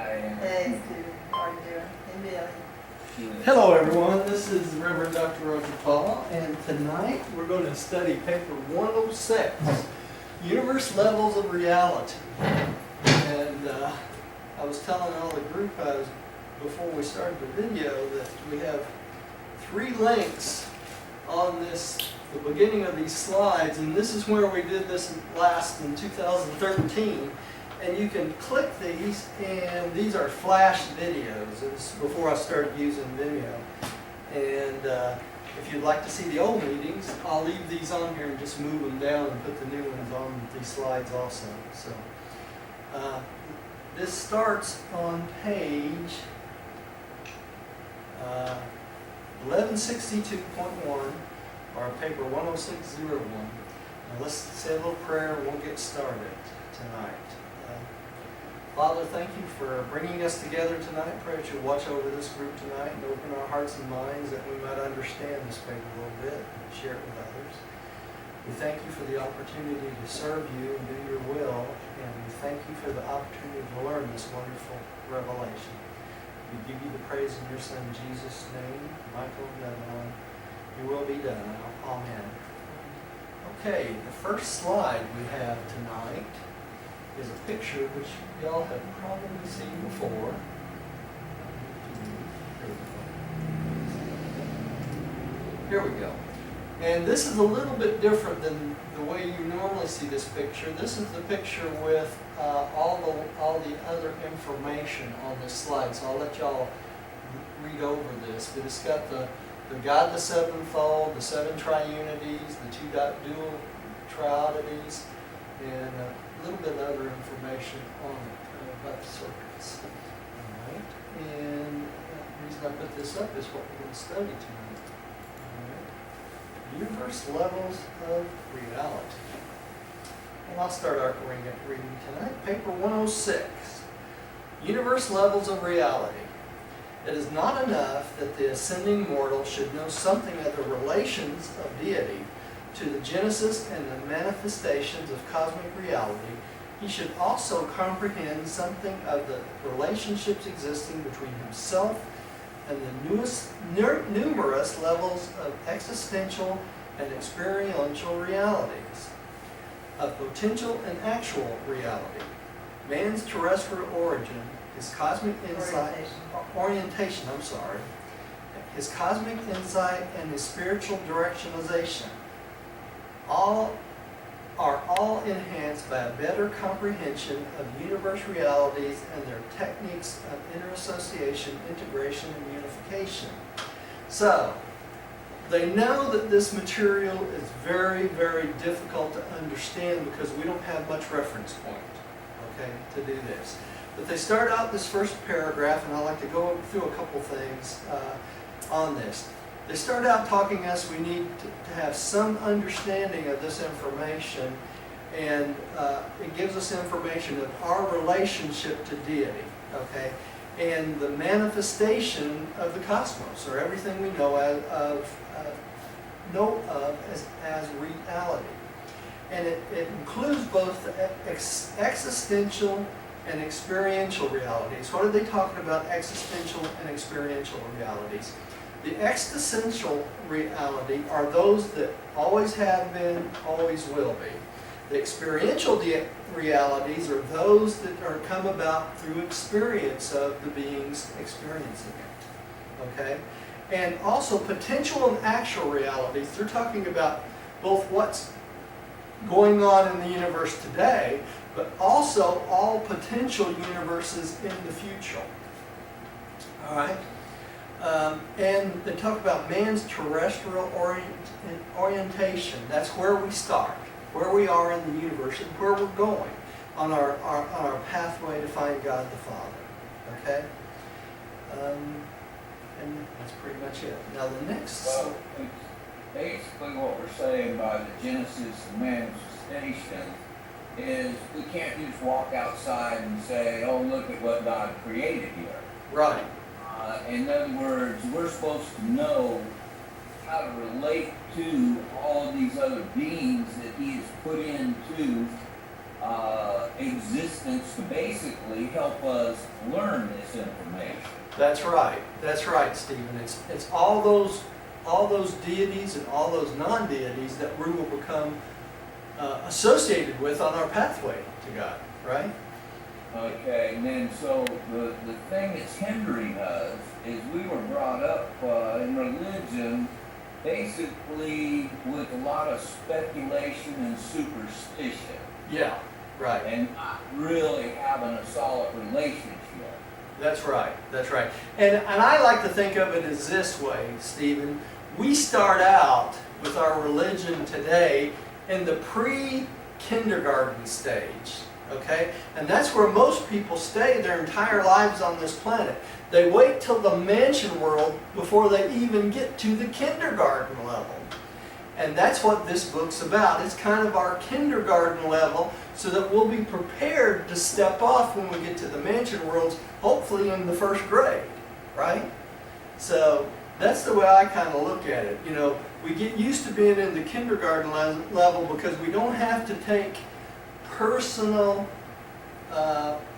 Diane. Hey, Stu. How are you doing? Hey, Billy. Hello everyone, this is Reverend Dr. Roger Paul, and tonight we're going to study paper 106, Universe Levels of Reality. And I was telling all the group before we started the video that we have 3 links on the beginning of these slides, and this is where we did this last in 2013. And you can click these, and these are flash videos. It's before I started using Vimeo. And if you'd like to see the old meetings, I'll leave these on here and just move them down and put the new ones on these slides also. So this starts on page 1162.1, or paper 10601. Now let's say a little prayer and we'll get started tonight. Father, thank you for bringing us together tonight. Pray that you'll watch over this group tonight and open our hearts and minds that we might understand this paper a little bit and share it with others. We thank you for the opportunity to serve you and do your will, and we thank you for the opportunity to learn this wonderful revelation. We give you the praise in your Son, Jesus' name, Michael Devon. Your will be done. Amen. Okay, the first slide we have tonight is a picture which y'all have probably seen before. Here we go. And this is a little bit different than the way you normally see this picture. This is the picture with all the other information on this slide. So I'll let y'all read over this. But it's got the God, the Sevenfold, the 7 triunities, the 2 dual triodities, and a little bit of other information on it about the circuits. All right. And the reason I put this up is what we're going to study tonight. All right. Universe levels of reality. And I'll start our reading tonight. Paper 106. Universe levels of reality. It is not enough that the ascending mortal should know something of the relations of deity to the genesis and the manifestations of cosmic reality. He should also comprehend something of the relationships existing between himself and the numerous levels of existential and experiential realities, of potential and actual reality, man's terrestrial origin, his cosmic insight, orientation, his cosmic insight and his spiritual directionalization. All are all enhanced by a better comprehension of universe realities and their techniques of interassociation, integration, and unification. So, they know that this material is very, very difficult to understand because we don't have much reference point, okay, to do this. But they start out this first paragraph, and I like to go through a couple things on this. They start out talking us, we need to have some understanding of this information, and it gives us information of our relationship to deity, okay, and the manifestation of the cosmos, or everything we know as reality. And it includes both existential and experiential realities. What are they talking about, existential and experiential realities? The existential reality are those that always have been, always will be. The experiential realities are those that are come about through experience of the beings experiencing it. Okay? And also potential and actual realities. They're talking about both what's going on in the universe today, but also all potential universes in the future. All right? And they talk about man's terrestrial orientation. That's where we start, where we are in the universe, and where we're going on our pathway to find God the Father. Okay? And that's pretty much it. Now the next... Well, basically what we're saying by the genesis and manifestation is we can't just walk outside and say, oh, look at what God created here. Right. In other words, we're supposed to know how to relate to all of these other beings that He has put into existence to basically help us learn this information. That's right, Stephen. It's all those deities and all those non-deities that we will become associated with on our pathway to God, right? Okay, and then so the thing that's hindering us is we were brought up in religion basically with a lot of speculation and superstition. Yeah, right. And not really having a solid relationship. That's right. And I like to think of it as this way, Stephen. We start out with our religion today in the pre-kindergarten stage, okay? And that's where most people stay their entire lives on this planet. They wait till the mansion world before they even get to the kindergarten level. And that's what this book's about. It's kind of our kindergarten level so that we'll be prepared to step off when we get to the mansion worlds, hopefully in the first grade, right? So that's the way I kind of look at it. You know, we get used to being in the kindergarten level because we don't have to take personal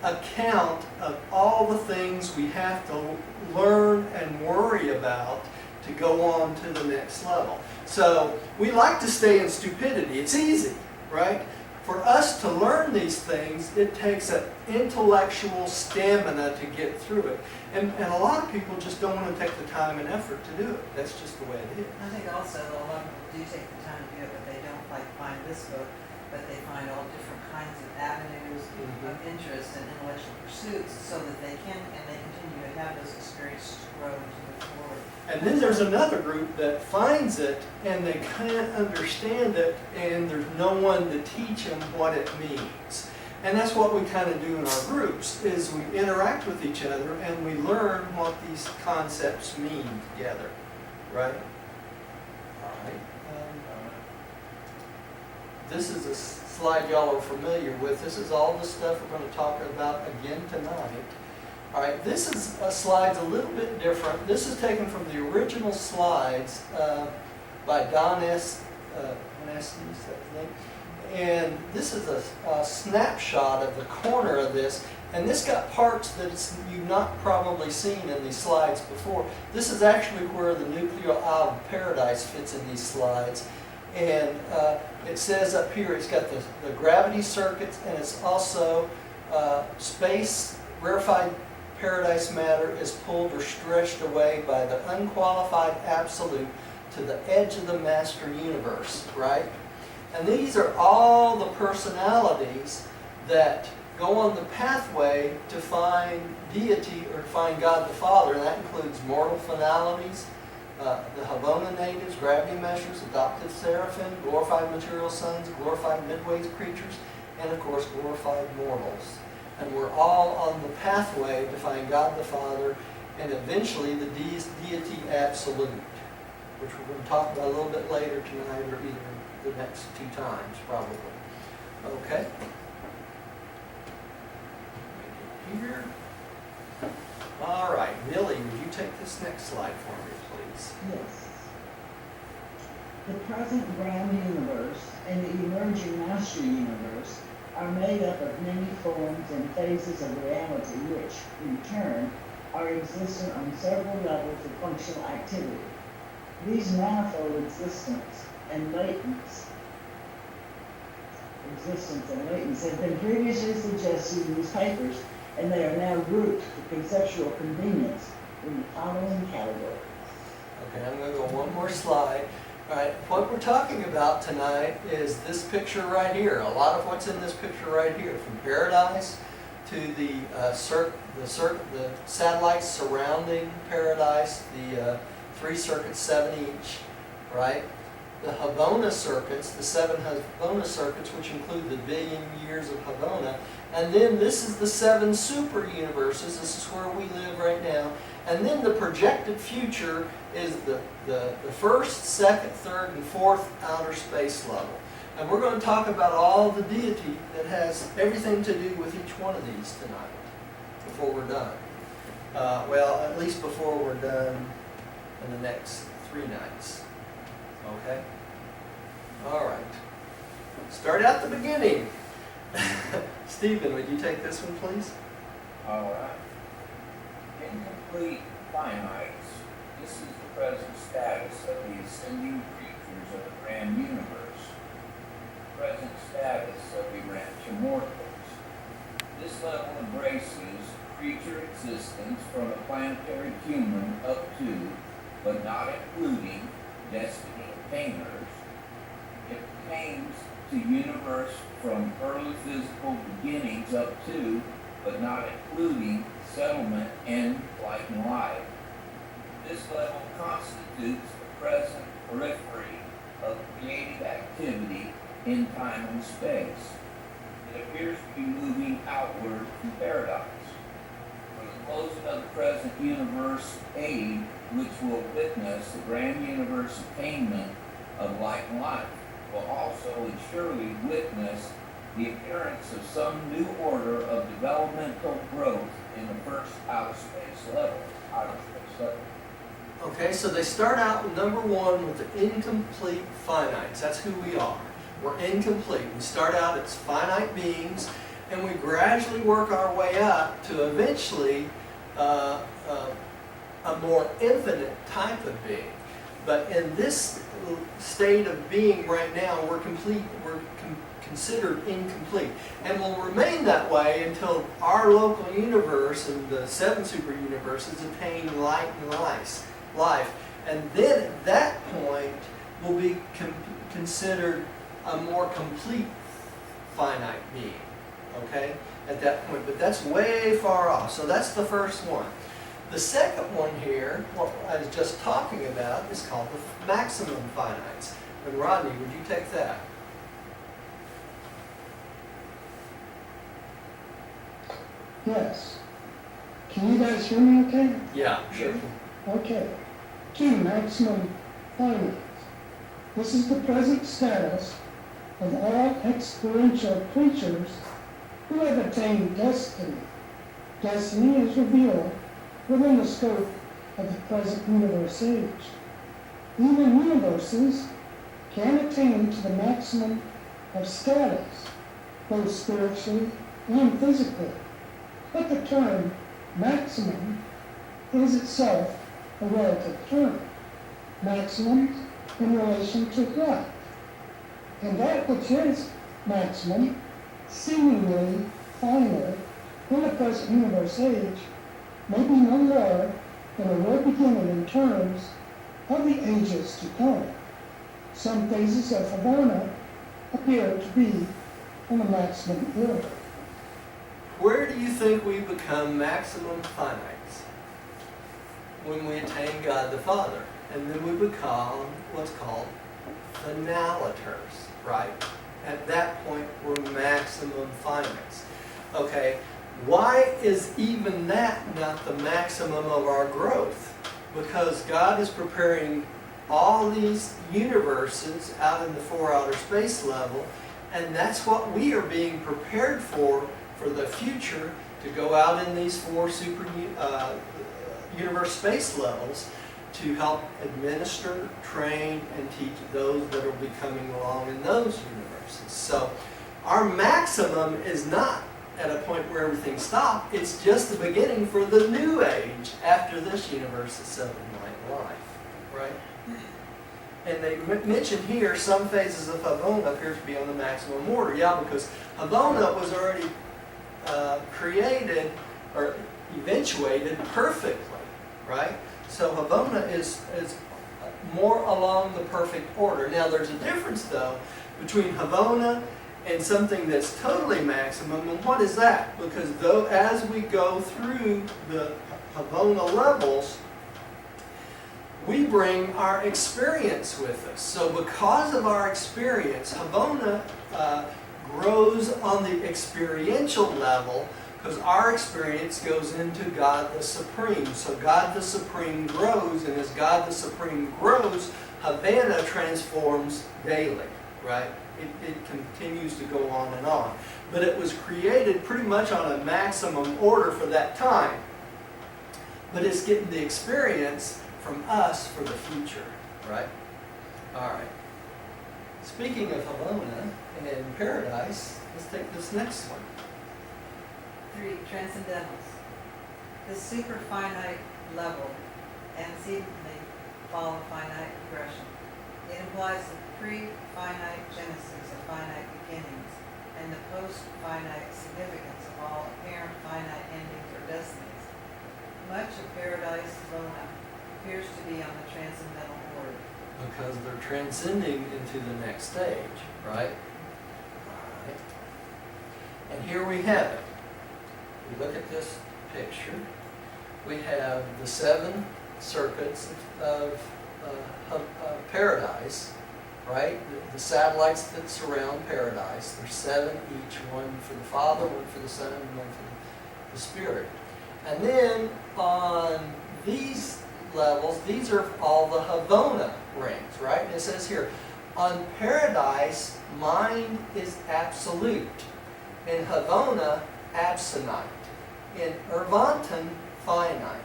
account of all the things we have to learn and worry about to go on to the next level. So we like to stay in stupidity. It's easy, right? For us to learn these things, it takes an intellectual stamina to get through it. And a lot of people just don't want to take the time and effort to do it. That's just the way it is. I think also a lot of people do take the time to do it, but they don't like find this book, but they find all different kinds of avenues of interest and intellectual pursuits so that they can, and they continue to have those experiences to grow and to move forward. And then there's another group that finds it and they can't understand it and there's no one to teach them what it means. And that's what we kind of do in our groups, is we interact with each other and we learn what these concepts mean together, right? All right. This is a slide y'all are familiar with. This is all the stuff we're going to talk about again tonight. All right, this is slide's a little bit different. This is taken from the original slides by Don S. And this is a snapshot of the corner of this. And this got parts that you've not probably seen in these slides before. This is actually where the nuclear isle of paradise fits in these slides. And it says up here, it's got the gravity circuits, and it's also space, rarefied paradise matter is pulled or stretched away by the unqualified absolute to the edge of the master universe, right? And these are all the personalities that go on the pathway to find deity or find God the Father, and that includes mortal finalities, the Havona natives, gravity measures, adoptive seraphim, glorified material sons, glorified midways creatures, and of course glorified mortals. And we're all on the pathway to find God the Father and eventually the deity absolute, which we're going to talk about a little bit later tonight or either the next two times probably. Okay? Here. All right, Millie, would you take this next slide for me, please? Yes. The present ground universe and the emerging master universe are made up of many forms and phases of reality which, in turn, are existent on several levels of functional activity. These manifold existence and latents have been previously suggested in these papers, and they are now grouped for conceptual convenience in the following categories. Okay, I'm going to go one more slide. All right, what we're talking about tonight is this picture right here. A lot of what's in this picture right here, from paradise to the satellites surrounding paradise, the 3 circuits, 7 each, right? The Havona circuits, the 7 Havona circuits, which include the billion years of Havona. And then this is the 7 superuniverses. This is where we live right now. And then the projected future is the first, second, third, and fourth outer space level. And we're going to talk about all the deity that has everything to do with each one of these tonight, before we're done. Well, at least before we're done in the next 3 nights. Okay? All right. Start at the beginning. Stephen, would you take this one, please? All right. Incomplete finites. This is the present status of the ascending creatures of the grand universe. Present status of errant immortals. This level embraces creature existence from a planetary human up to, but not including, destiny attainers. It pertains to universe from early physical beginnings up to, but not including, settlement and enlightened life. This level constitutes the present periphery of creative activity in time and space. It appears to be moving outward from paradise. For the closing of the present universe age, which will witness the grand universe attainment of light and life, will also and surely witness the appearance of some new order of developmental growth in the first outer space level. Okay, so they start out with number one with the incomplete finites. That's who we are. We're incomplete. We start out as finite beings, and we gradually work our way up to eventually a more infinite type of being. But in this state of being right now, we're considered incomplete, and will remain that way until our local universe and the seven superuniverses attain light and life. And then at that point, will be considered a more complete finite being. Okay, at that point, but that's way far off. So that's the first one. The second one here, what I was just talking about, is called the maximum finites. And Rodney, would you take that? Yes. Can you guys hear me okay? Yeah, sure. Okay. 2. Maximum finite. This is the present status of all experiential creatures who have attained destiny. Destiny is revealed within the scope of the present universe age. Even universes can attain to the maximum of status, both spiritually and physically. But the term maximum is itself a relative term. Maximum in relation to what? And that which is maximum, seemingly final, in the present universe age, may be no more than a real beginning in terms of the ages to come. Some phases of Havana appear to be on the maximum order. Where do you think we become maximum finites? When we attain God the Father. And then we become what's called finaliters, right? At that point, we're maximum finites. Okay, why is even that not the maximum of our growth? Because God is preparing all these universes out in the 4 outer space level, and that's what we are being prepared for the future, to go out in these 4 universe space levels to help administer, train, and teach those that will be coming along in those universes. So our maximum is not at a point where everything stops. It's just the beginning for the new age after this universe is 7 light life, right? And they mention here some phases of Havana appear to be on the maximum order. Yeah, because Havana was already created or eventuated perfectly, right? So Havana is more along the perfect order. Now there's a difference though between Havana and something that's totally maximum, and what is that? Because though as we go through the Havana levels, we bring our experience with us. So because of our experience, Havana grows on the experiential level, because our experience goes into God the Supreme. So God the Supreme grows, and as God the Supreme grows, Havana transforms daily, right? It continues to go on and on. But it was created pretty much on a maximum order for that time. But it's getting the experience from us for the future, right? All right. Speaking of Havana and paradise, let's take this next one. 3, transcendentals. The super finite level antecedently follow finite progression. It implies the pre-finite genesis of finite beginnings and the post-finite significance of all apparent finite endings or destinies. Much of Paradise Lona appears to be on the transcendental order. Because they're transcending into the next stage, right? Alright. And here we have it. We look at this picture. We have the 7 circuits of paradise, right? The satellites that surround paradise. There's 7 each, one for the Father, one for the Son, and one for the Spirit. And then on these levels, these are all the Havona rings, right? And it says here, on paradise, mind is absolute. In Havona, absonite. In Urvanton, finite.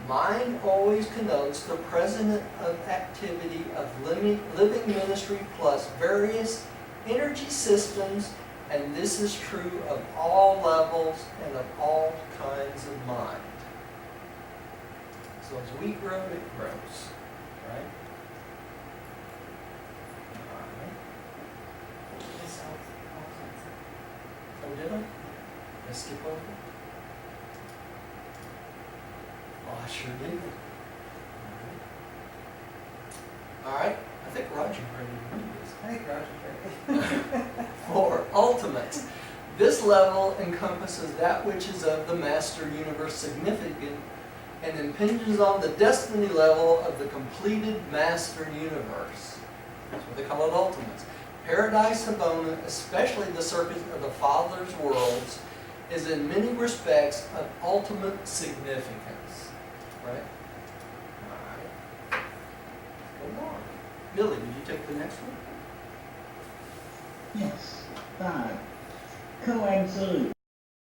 Mind always connotes the present of activity of living ministry plus various energy systems, and this is true of all levels and of all kinds of mind. So as we grow, it grows, right? All right. This ultimate. Oh, did I? Let's skip over. Oh, I sure did. All right. I think Roger's ready to read this. I think Roger's ready. 4. Ultimate. This level encompasses that which is of the Master Universe significant and impinges on the destiny level of the completed Master Universe. That's what they call it, ultimates. Paradise Havona, especially the circuit of the Father's worlds, is in many respects of ultimate significance. Right? Alright. Go on. Billy, would you take the next one? Yes. 5. Co-absolute.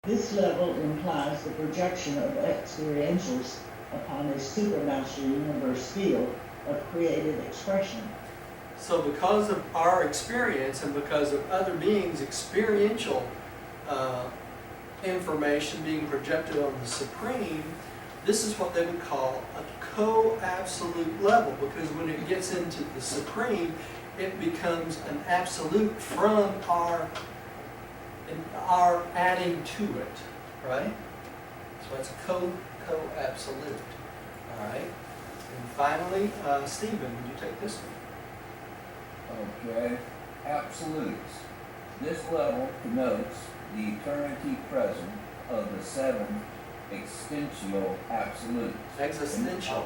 This level implies the projection of experientials upon a supermaster universe field of creative expression. So because of our experience and because of other beings' experiential information being projected on the Supreme, this is what they would call a co-absolute level, because when it gets into the Supreme, it becomes an absolute from our adding to it, right? So it's a co-absolute. All right. And finally, Stephen, would you take this one? Okay, absolutes. This level connotes the eternity present of the 7 existential absolutes. Existential.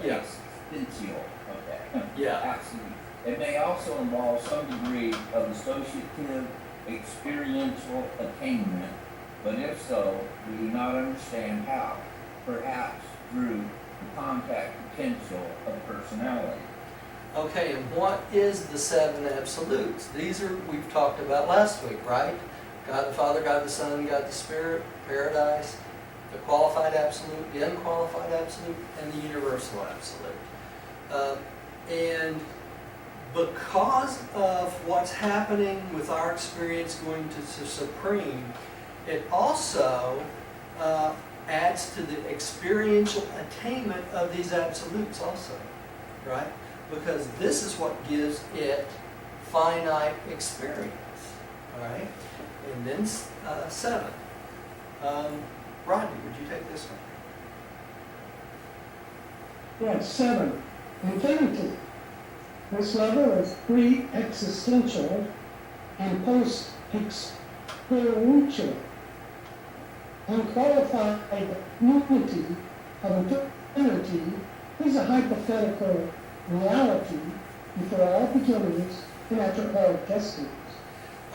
Yeah. Existential, okay. Yeah. Absolute. It may also involve some degree of associative experiential attainment, but if so, we do not understand how. Perhaps through the contact potential of personality. Okay, and what is the 7 absolutes? These are, we've talked about last week, right? God the Father, God the Son, God the Spirit, paradise, the qualified absolute, the unqualified absolute, and the universal absolute. And because of what's happening with our experience going to the Supreme, it also adds to the experiential attainment of these absolutes also, right? Because this is what gives it finite experience, all right? And then 7. Rodney, would you take this one? Yes, 7. Infinity. This level is pre-existential and post-experiential. Unqualified unity of infinity is a hypothetical reality before all beginnings and after all destinies.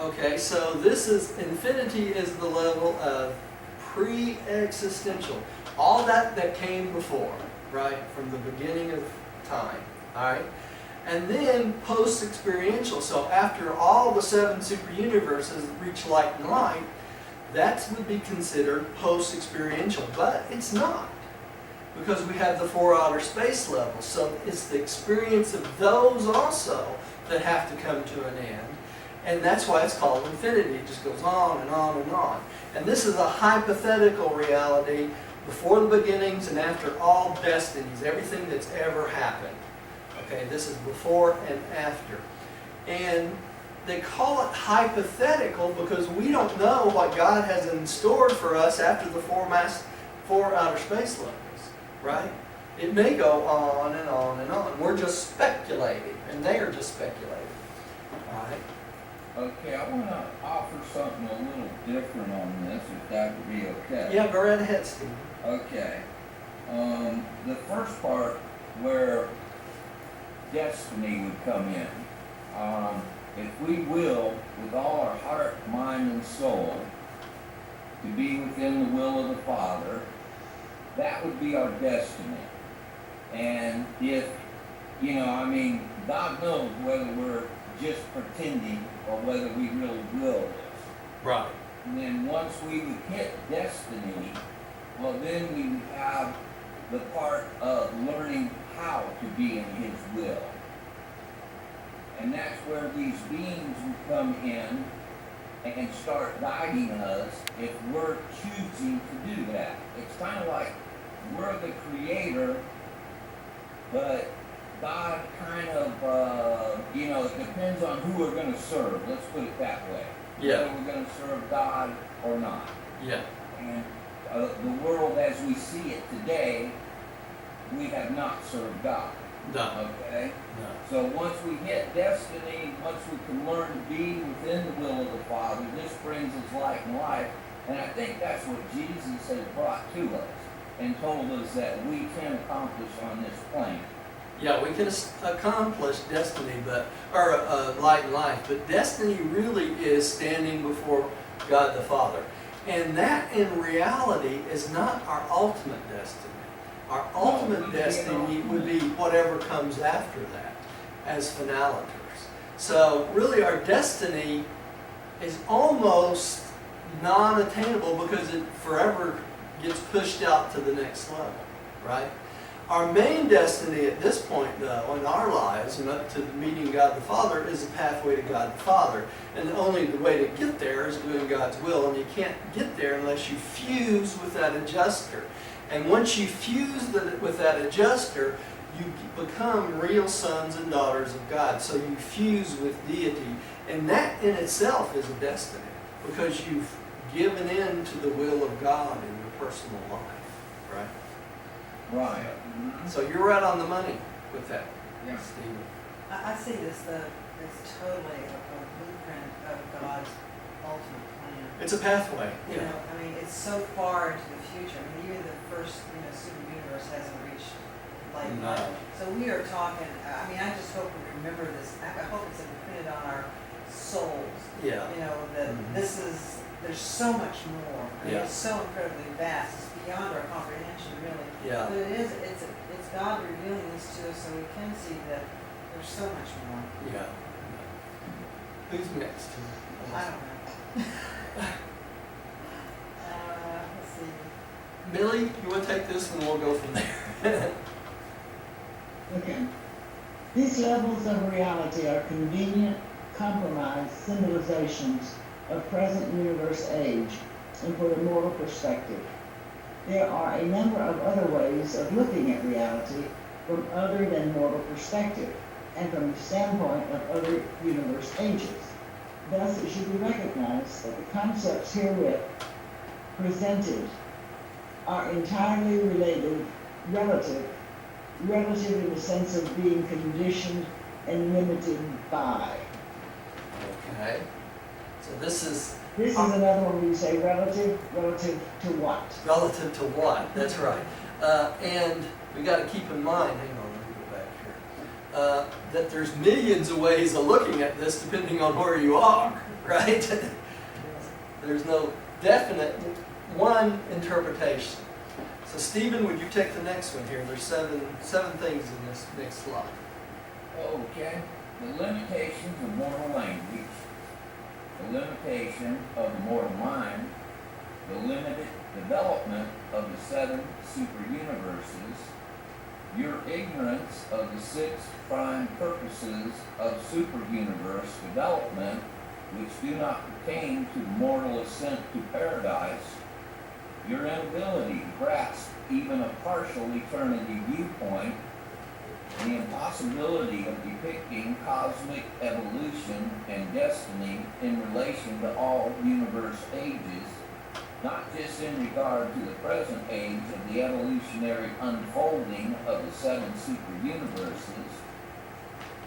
Okay, so this is, infinity is the level of pre-existential. All that came before, right, from the beginning of time, all right? And then post-experiential, so after all the 7 superuniverses reach light and light, that would be considered post-experiential, but it's not, because we have the 4 outer space levels. So it's the experience of those also that have to come to an end. And that's why it's called infinity. It just goes on and on and on. And this is a hypothetical reality before the beginnings and after all destinies, everything that's ever happened. Okay, this is before and after. And they call it hypothetical because we don't know what God has in store for us after the four outer space levels, right? It may go on and on and on. We're just speculating, and they are just speculating. All right? Okay, I want to offer something a little different on this, if that would be okay. Yeah, go right ahead, Steve. Okay. The first part where destiny would come in. If we will, with all our heart, mind, and soul, to be within the will of the Father, that would be our destiny. And if, God knows whether we're just pretending or whether we really will this. Right. And then once we would hit destiny, well, then we would have the part of learning how to be in His will. And that's where these beings would come in and start guiding us if we're choosing to do that. It's kind of like we're the creator, but God kind of, it depends on who we're going to serve. Let's put it that way. Yeah. Whether we're going to serve God or not. Yeah. And the world as we see it today, we have not served God. No. Okay? No. So once we hit destiny, once we can learn to be within the will of the Father, this brings us light and life. And I think that's what Jesus has brought to us and told us that we can accomplish on this plane. Yeah, we can accomplish destiny, or light and life, but destiny really is standing before God the Father. And that in reality is not our ultimate destiny. Our ultimate destiny would be whatever comes after that as finaliters. So really our destiny is almost non-attainable because it forever gets pushed out to the next level, right? Our main destiny at this point, though, in our lives and up to meeting God the Father is a pathway to God the Father. And only the way to get there is doing God's will. And you can't get there unless you fuse with that adjuster. And once you fuse with that adjuster, you become real sons and daughters of God. So you fuse with deity. And that in itself is a destiny because you've given in to the will of God in your personal life, right? Right. So you're right on the money with that, Yeah. Stephen. I see this, as totally a blueprint of God's ultimate plan. It's a pathway. You know, I mean, it's so far into the future. I mean, even the first, super universe hasn't reached light. No. So we are talking, I just hope we remember this. I hope it's imprinted on our souls. Yeah. That Mhm. there's so much more. I mean, Yeah. it's so incredibly vast. It's beyond our comprehension, really. Yeah. But it's God revealing this to us so we can see that there's so much more. Yeah. Who's next? I don't know. Let's see. Millie, you want to take this and we'll go from there. Okay. These levels of reality are convenient, compromised symbolizations of present universe age and for the mortal perspective. There are a number of other ways of looking at reality from other than mortal perspective and from the standpoint of other universe ages. Thus, it should be recognized that the concepts herewith presented are entirely relative in the sense of being conditioned and limited by. Okay. So this is This is another one where you say relative to what? relative to what? That's right. And we got to keep in mind, hang on, let me go back here, that there's millions of ways of looking at this depending on where you are, right? There's no definite one interpretation. So Stephen, would you take the next one here? There's seven things in this next slide. Okay. The limitations of mortal language, the limitation of the mortal mind, the limited development of the seven superuniverses, your ignorance of the six prime purposes of superuniverse development, which do not pertain to mortal ascent to paradise, your inability to grasp even a partial eternity viewpoint, the impossibility of depicting cosmic evolution and destiny in relation to all universe ages, not just in regard to the present age of the evolutionary unfolding of the seven superuniverses,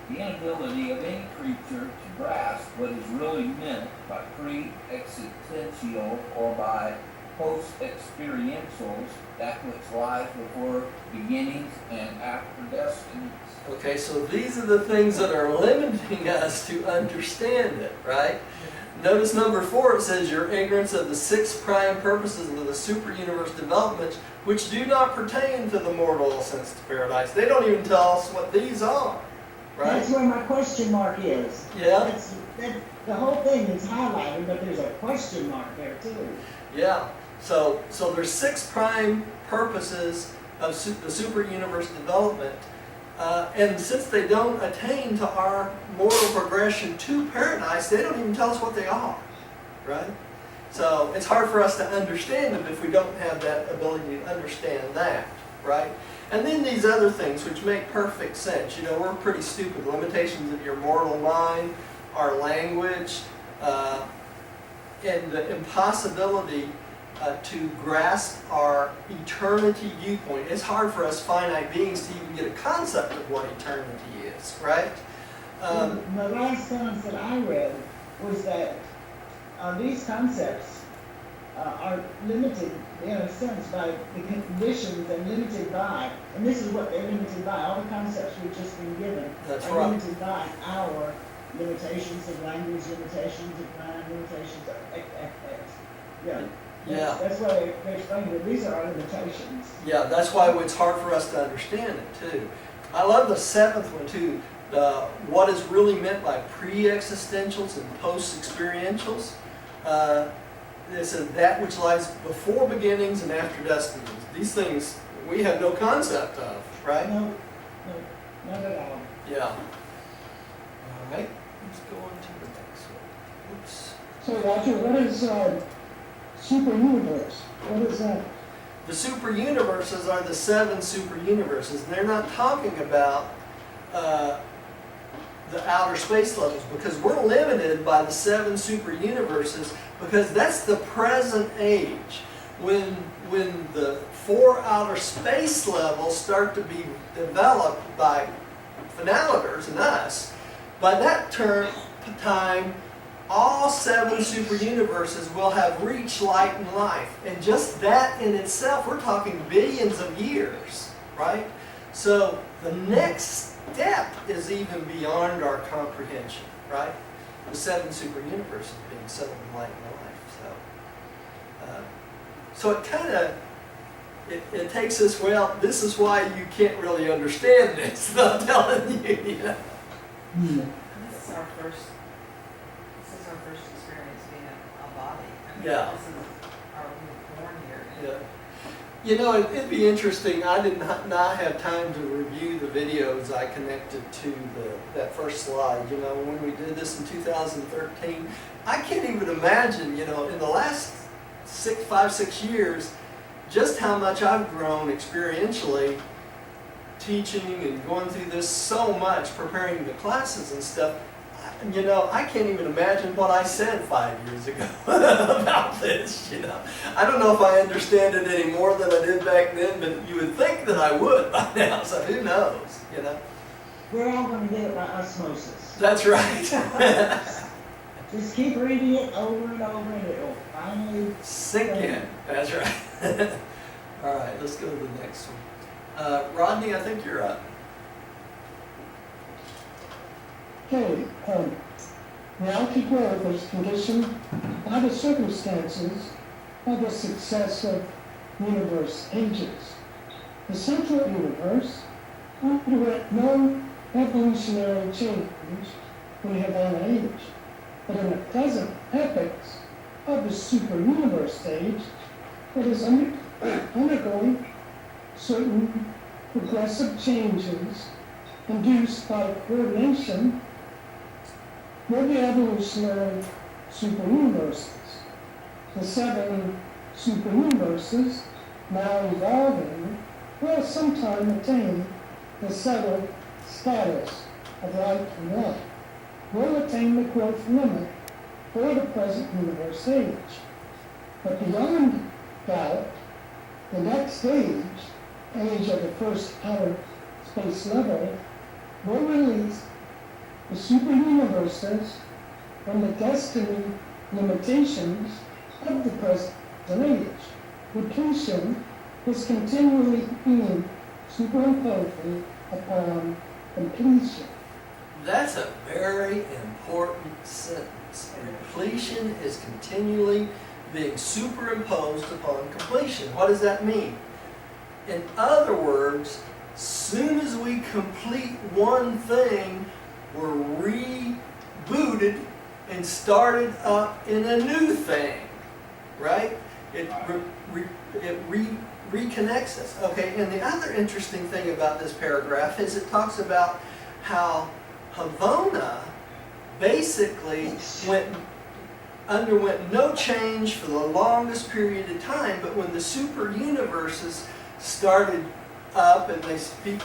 the inability of any creature to grasp what is really meant by pre-existential or by post-experientials, that which lies before beginnings and after destinies. Okay, so these are the things that are limiting us to understand it, right? Notice number 4, it says your ignorance of the 6 prime purposes of the superuniverse developments, which do not pertain to the mortal ascent to paradise. They don't even tell us what these are, right? That's where my question mark is. Yeah. The whole thing is highlighted, but there's a question mark there too. Yeah. So there's 6 prime purposes of the superuniverse development, and since they don't attain to our mortal progression to paradise, they don't even tell us what they are, right? So it's hard for us to understand them if we don't have that ability to understand that, right? And then these other things which make perfect sense. You know, we're pretty stupid. Limitations of your mortal mind, our language, and the impossibility to grasp our eternity viewpoint. It's hard for us finite beings to even get a concept of what eternity is, right? The last concept I read was that these concepts are limited in a sense by the conditions and limited by, and this is what they're limited by, all the concepts we've just been given That's are right. limited by our limitations of language, limitations of mind, limitations of X. Yeah. Yeah. That's why they're explaining that these are our limitations. Yeah, that's why it's hard for us to understand it too. I love the 7th one too. What is really meant by pre-existentials and post-experientials. It says that which lies before beginnings and after destinies. These things we have no concept of, right? No, not at all. Yeah. All right. Let's go on to the next one. Oops. So Roger, what is superuniverse? What is that? The superuniverses are the 7 superuniverses. And they're not talking about the outer space levels, because we're limited by the 7 superuniverses, because that's the present age. When the 4 outer space levels start to be developed by finaliters and us, by that time, all 7 superuniverses will have reached light and life. And just that in itself, we're talking billions of years, right? So the next step is even beyond our comprehension, right? The 7 superuniverses being 7 light and life. So it kind of, it takes us, well, this is why you can't really understand this, I'm telling you, you know. This is our first experience being a body. I mean, Yeah. This is our, we were born here. Yeah. You know, it'd be interesting. I did not have time to review the videos I connected to that first slide. You know, when we did this in 2013, I can't even imagine, you know, in the last 5-6 years, just how much I've grown experientially, teaching and going through this so much, preparing the classes and stuff. You know, I can't even imagine what I said 5 years ago about this, you know. I don't know if I understand it any more than I did back then, but you would think that I would by now, so who knows, you know. We're all going to get it by osmosis. That's right. Just keep reading it over and over, and it'll finally Sink in. That's right. All right, let's go to the next one. Rodney, I think you're up. Okay, reality growth is conditioned by the circumstances of the success of universe ages. The central universe underwent no evolutionary change when we have on age, but in the present epochs of the superuniverse stage, it is undergoing certain progressive changes induced by coordination were the evolutionary superuniverses. The seven superuniverses, now evolving, will sometime attain the settled status of light and life, will attain the growth limit for the present universe age. But beyond that, the next age of the first outer space level, will release the superuniverses from the destiny limitations of the present age. Repletion is continually being superimposed upon completion. That's a very important sentence. Repletion is continually being superimposed upon completion. What does that mean? In other words, soon as we complete one thing, we're rebooted and started up in a new thing, right? It reconnects us. Okay, and the other interesting thing about this paragraph is it talks about how Havona basically underwent no change for the longest period of time, but when the super universes started up and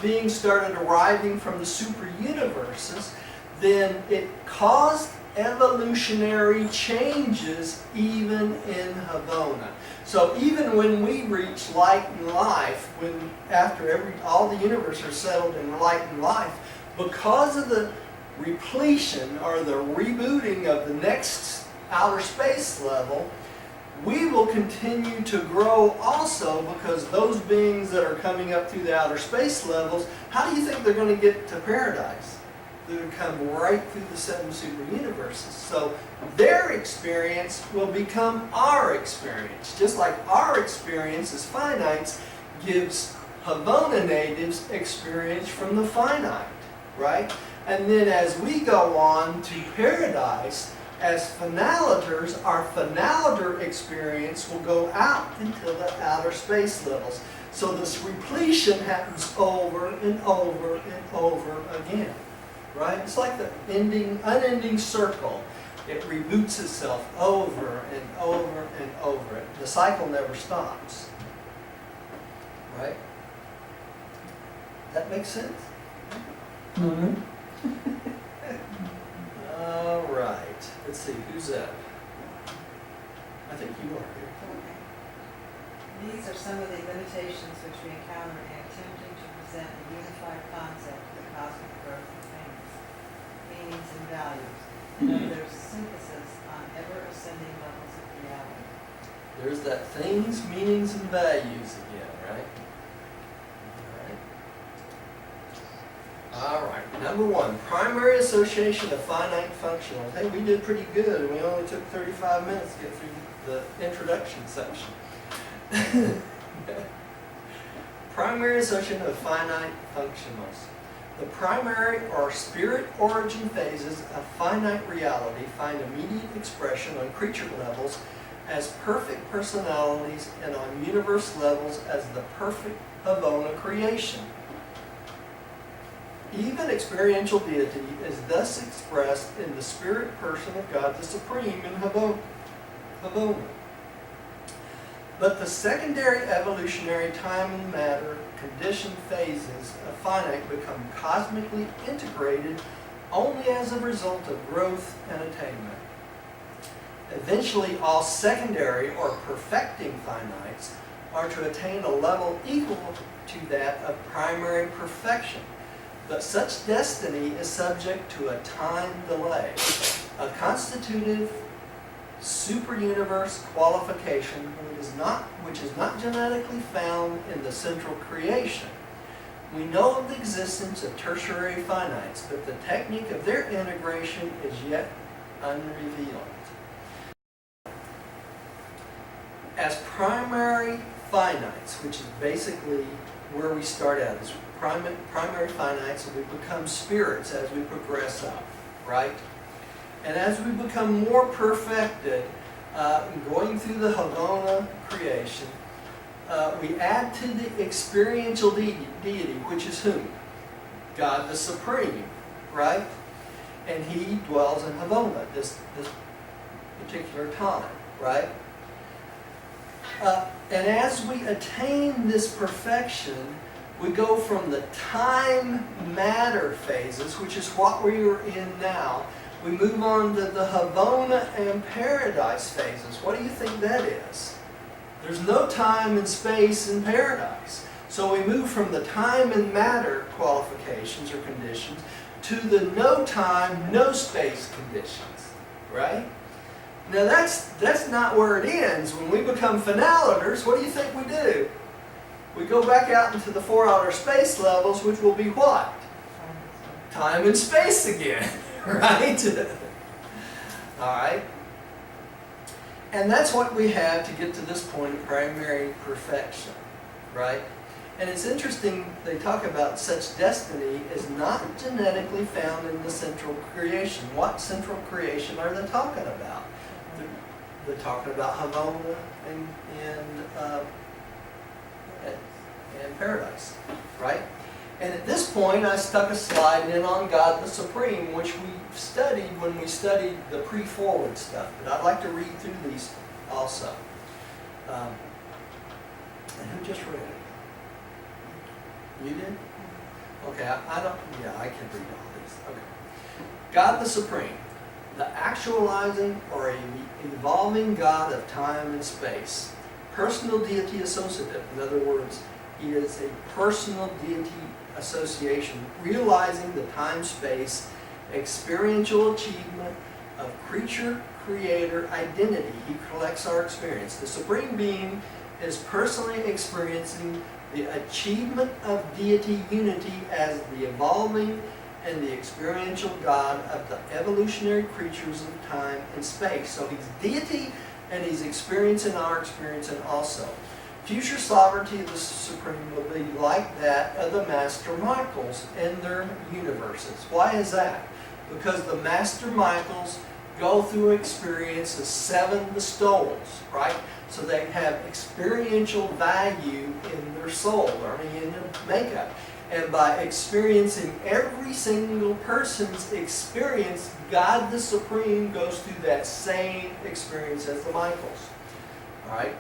being started arriving from the super universes, then it caused evolutionary changes even in Havona. So even when we reach light and life, when after all the universe are settled in light and life, because of the repletion or the rebooting of the next outer space level, we will continue to grow also, because those beings that are coming up through the outer space levels, how do you think they're going to get to paradise? They're going to come right through the seven super universes. So their experience will become our experience. Just like our experience as finites gives Havona natives experience from the finite, right? And then as we go on to paradise, as finaliters, our finaliter experience will go out into the outer space levels. So this repletion happens over and over and over again, right? It's like the unending circle. It reboots itself over and over and over. The cycle never stops, right? That makes sense? Mm-hmm. All right. Let's see, who's that? I think you are here. These are some of the limitations which we encounter in attempting to present a unified concept of the cosmic growth of things, meanings and values, and of their synthesis on ever-ascending levels of reality. There's that things, meanings, and values again, right? All right, number one, primary association of finite functionals. Hey, we did pretty good. We only took 35 minutes to get through the introduction section. Primary association of finite functionals. The primary or spirit origin phases of finite reality find immediate expression on creature levels as perfect personalities and on universe levels as the perfect Havona creation. Even experiential deity is thus expressed in the spirit person of God the Supreme in Havona. But the secondary evolutionary time and matter condition phases of finite become cosmically integrated only as a result of growth and attainment. Eventually, all secondary or perfecting finites are to attain a level equal to that of primary perfection. But such destiny is subject to a time delay, a constitutive superuniverse qualification which is not genetically found in the central creation. We know of the existence of tertiary finites, but the technique of their integration is yet unrevealed. As primary finites, which is basically where we start out, is primary finites, and we become spirits as we progress up, right? And as we become more perfected, going through the Havona creation, we add to the experiential deity, which is whom? God the Supreme, right? and he dwells in Havona, this particular time, right? And as we attain this perfection, we go from the time-matter phases, which is what we are in now. We move on to the Havona and paradise phases. What do you think that is? There's no time and space in paradise. So we move from the time and matter qualifications or conditions to the no time, no space conditions, right? Now that's not where it ends. When we become finaliters, what do you think we do? We go back out into the 4 outer space levels, which will be what? Time and space again, right? All right. And that's what we have to get to this point of primary perfection, right? And it's interesting, they talk about such destiny is not genetically found in the central creation. What central creation are they talking about? They're talking about Havona and paradise, right? And at this point, I stuck a slide in on God the Supreme, which we studied when we studied the pre-forward stuff. But I'd like to read through these also. And who just read it? You did? Okay, I don't, yeah, I can read all these. Okay. God the Supreme, the actualizing or evolving God of time and space. Personal deity associative. In other words, he is a personal deity association, realizing the time-space experiential achievement of creature-creator identity. He collects our experience. The Supreme Being is personally experiencing the achievement of deity unity as the evolving and the experiential God of the evolutionary creatures of time and space. So he's deity and he's experiencing our experience and also. Future sovereignty of the Supreme will be like that of the Master Michaels in their universes. Why is that? Because the Master Michaels go through experience of 7 bestowals, right? So they have experiential value in their soul, I mean in their makeup. And by experiencing every single person's experience, God the Supreme goes through that same experience as the Michaels. All right,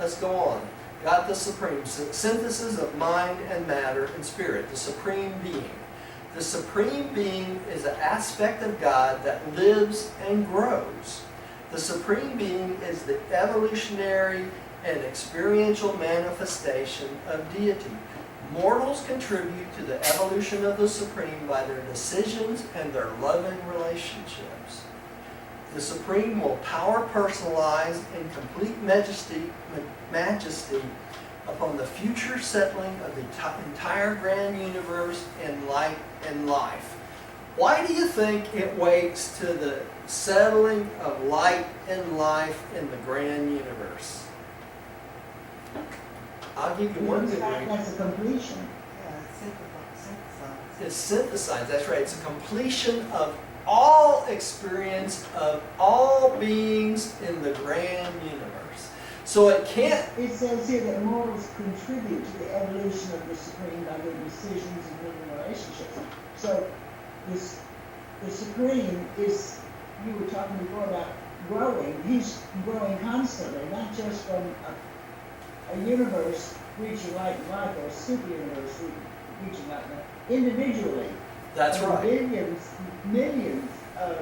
let's go on. God the Supreme, synthesis of mind and matter and spirit, the Supreme Being. The Supreme Being is an aspect of God that lives and grows. The Supreme Being is the evolutionary and experiential manifestation of deity. Mortals contribute to the evolution of the Supreme by their decisions and their loving relationships. The Supreme will power personalize in complete majesty upon the future settling of the entire grand universe and light and life. Why do you think it waits to the settling of light and life in the grand universe? I'll give you one good reason. That's a completion. Yeah, synthesized. It's synthesized, that's right. It's a completion of all experience of all beings in the grand universe. So it can't... It says here that mortals contribute to the evolution of the Supreme by their decisions and living relationships. So the Supreme is, you were talking before about growing. He's growing constantly, not just from a universe reaching light and life, or a super universe reaching light and life, individually. That's right. Millions of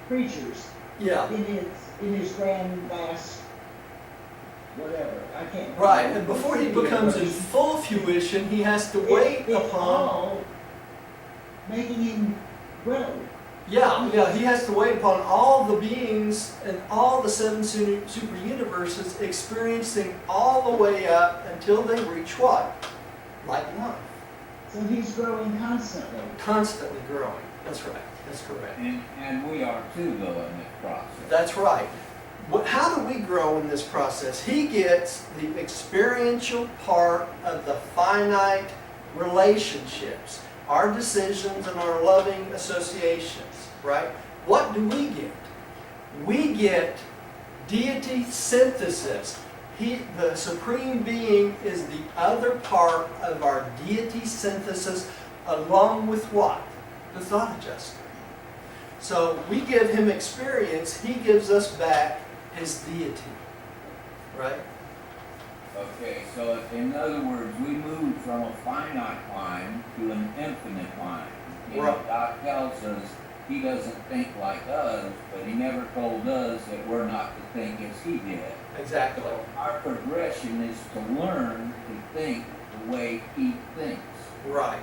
creatures Yeah. in his grand, vast, whatever, I can't. Right, and before he becomes in full fruition, he has to wait It's upon... all making him grow. Yeah, he has to wait upon all the beings and all the 7 super universes experiencing all the way up until they reach what? Light and life. So he's growing constantly. Constantly growing. That's right. That's correct. And we are too, though, in this process. That's right. How do we grow in this process? He gets the experiential part of the finite relationships, our decisions and our loving associations, right? What do we get? We get deity synthesis. The Supreme Being is the other part of our deity synthesis, along with what? The thought adjuster. So we give him experience, he gives us back his deity. Right? Okay, so in other words, we move from a finite mind to an infinite mind. You know, Right. God tells us he doesn't think like us, but he never told us that we're not to think as he did. Exactly. So our progression is to learn to think the way he thinks. Right.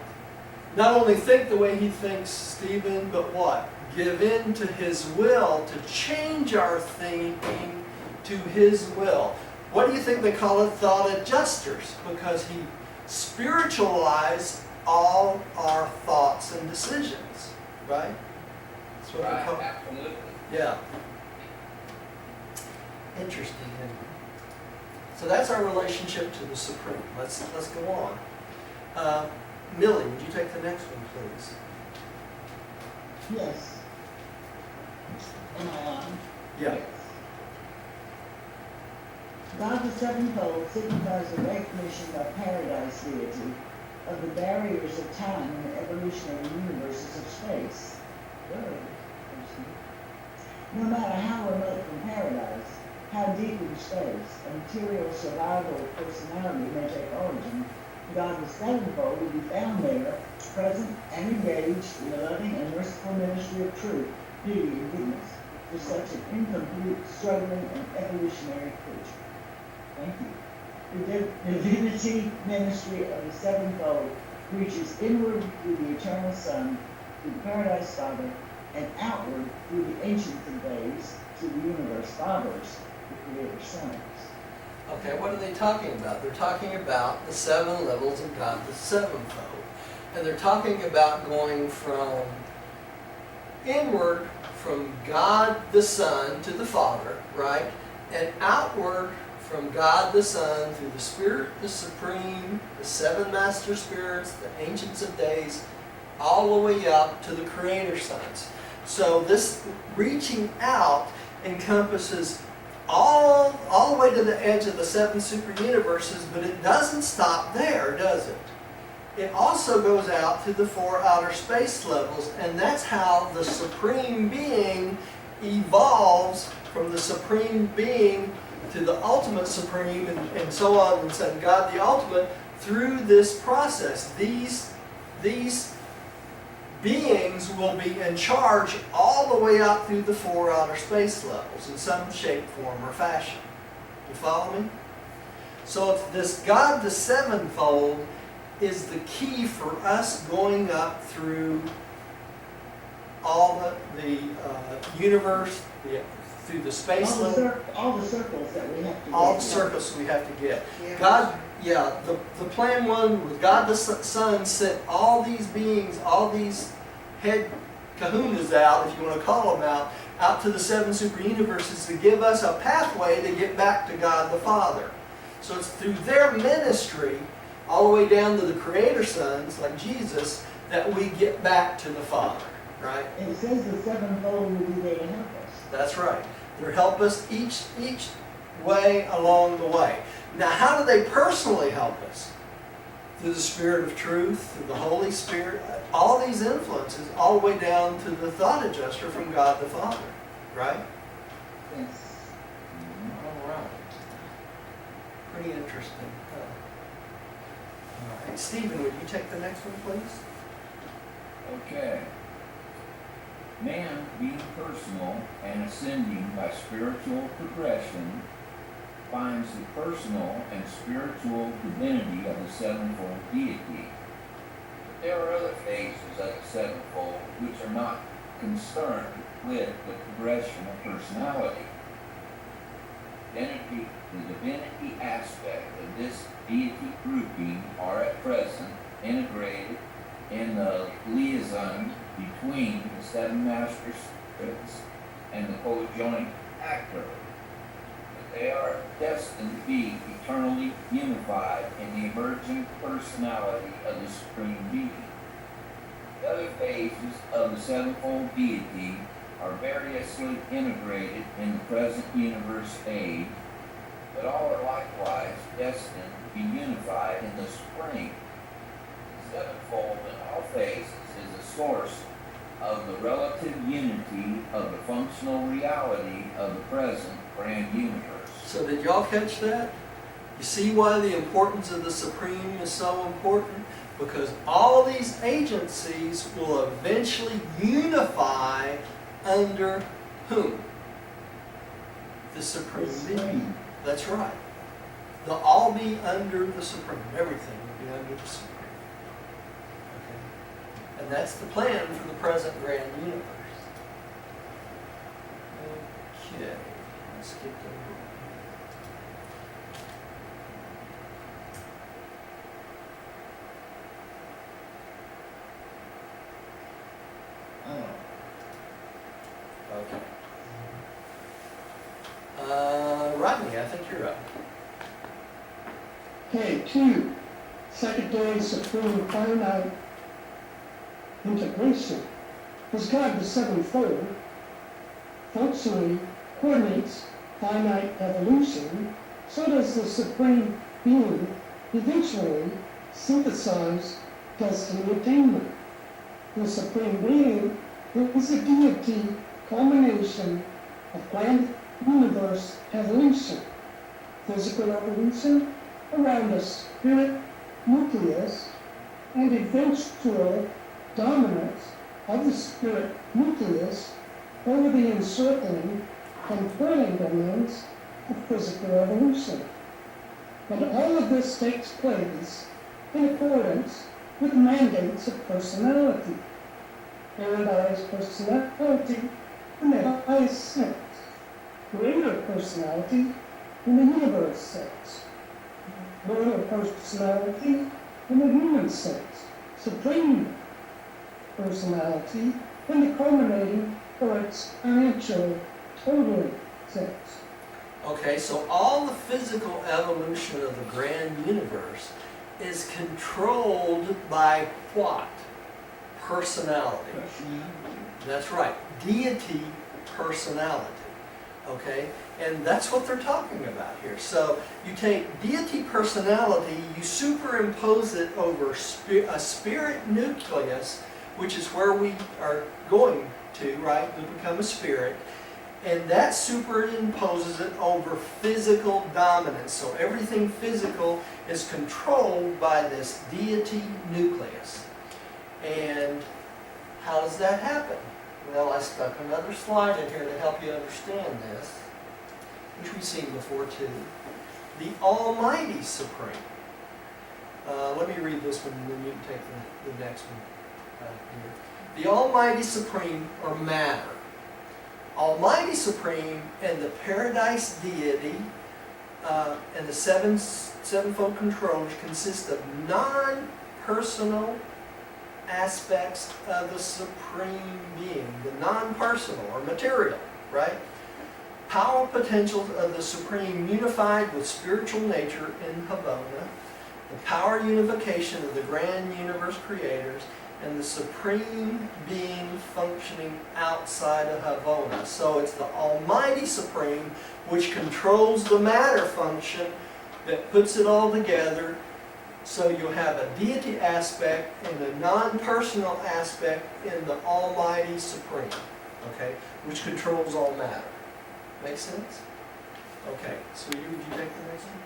Not only think the way he thinks, Stephen, but what? Give in to his will to change our thinking to his will. What do you think they call it? Thought adjusters, because he spiritualized all our thoughts and decisions, right? That's what they Right, call it. absolutely. Yeah. Interesting, isn't it? So that's our relationship to the Supreme. Let's go on. Millie, would you take the next one, please? Yes. Am I on? Yeah. God the Sevenfold signifies the recognition by paradise deity of the barriers of time in the evolutionary universes of space. No matter how remote from paradise, how deep in space, a material survival of personality may take origin, God the Sevenfold will be found there, present and engaged in the loving and merciful ministry of truth, beauty, and goodness for such an incomplete, struggling, and evolutionary creature. Thank you. The divinity ministry of the Sevenfold reaches inward through the eternal Son, through the Paradise Father, and outward through the Ancients of Days, to the Universe Fathers, the Creator Sons. Okay, what are they talking about? They're talking about the 7 levels of God the Sevenfold. And they're talking about going from inward, from God the Son to the Father, right? And outward from God the Son through the Spirit, the Supreme, the 7 Master Spirits, the Ancients of Days, all the way up to the Creator Sons. So this reaching out encompasses all the way to the edge of the 7 superuniverses, but it doesn't stop there, does it? It also goes out to the 4 outer space levels, and that's how the Supreme Being evolves from the Supreme Being to the Ultimate Supreme, and so on, and so God the Ultimate, through this process. These beings will be in charge all the way out through the 4 outer space levels in some shape, form, or fashion. You follow me? So it's this God the Sevenfold is the key for us going up through all the universe, through the space level, All the circles that we have to get. all the circles we have to get. Yeah. God, yeah, the plan one with God the Son sent all these beings, all these head kahunas out, if you want to call them out to the 7 superuniverses to give us a pathway to get back to God the Father. So it's through their ministry, all the way down to the Creator Sons, like Jesus, that we get back to the Father, right? And it says the Sevenfold will be there to help us. That's right. They'll help us each way along the way. Now, how do they personally help us? Through the Spirit of Truth, through the Holy Spirit, all these influences, all the way down to the thought adjuster from God the Father, right? Yes. All right. Pretty interesting. All right. Stephen, would you take the next one, please? Okay. Man, being personal and ascending by spiritual progression, finds the personal and spiritual divinity of the Sevenfold deity. But there are other phases of the Sevenfold which are not concerned with the progression of personality. The divinity aspect of this deity grouping are at present integrated in the liaison between the 7 master spirits and the co-joint actor. But they are destined to be eternally unified in the emergent personality of the Supreme Being. The other phases of the Sevenfold deity are variously integrated in the present universe age, but all are likewise destined to be unified in the Supreme. The Sevenfold in all phases is the source of the the relative unity of the functional reality of the present grand universe. So did y'all catch that? You see why the importance of the Supreme is so important? Because all these agencies will eventually unify under whom? The Supreme Being. That's right. They'll all be under the Supreme. Everything will be under the Supreme. Okay? And that's the plan for the present grand universe. Okay, let's get to okay. Rodney, I think you're up. Okay, 2. Secondary Supreme Finite Integration. As God the Sevenfold functionally coordinates finite evolution, so does the Supreme Being eventually synthesize destiny attainment. The Supreme Being is a deity culmination of planned universe evolution, physical evolution around the spirit nucleus, and eventual dominance of the spirit nucleus over the encircling and planning domains of physical evolution. And all of this takes place in accordance with mandates of personality. Paradise personality in the highest sense, greater personality in the universe sense, lower personality in the human sense, supreme personality in the culminating or experiential total sense. Okay, so all the physical evolution of the grand universe is controlled by what? Personality. That's right, deity personality. Okay, and that's what they're talking about here. So you take deity personality, you superimpose it over a spirit nucleus, which is where we are going to, right? We become a spirit. And that superimposes it over physical dominance. So everything physical is controlled by this deity nucleus. And how does that happen? Well, I stuck another slide in here to help you understand this, which we've seen before too. The Almighty Supreme. Let me read this one and then you can take the next one here. The Almighty Supreme, or matter. Almighty Supreme and the Paradise Deity and the sevenfold controllers consist of non-personal aspects of the Supreme Being, the non-personal or material, right? Power potentials of the Supreme unified with spiritual nature in Havona, the power unification of the grand universe creators, and the Supreme Being functioning outside of Havona. So it's the Almighty Supreme which controls the matter function that puts it all together. So you have a deity aspect and a non-personal aspect in the Almighty Supreme, okay, which controls all matter. Make sense? Okay, so would you take the next one?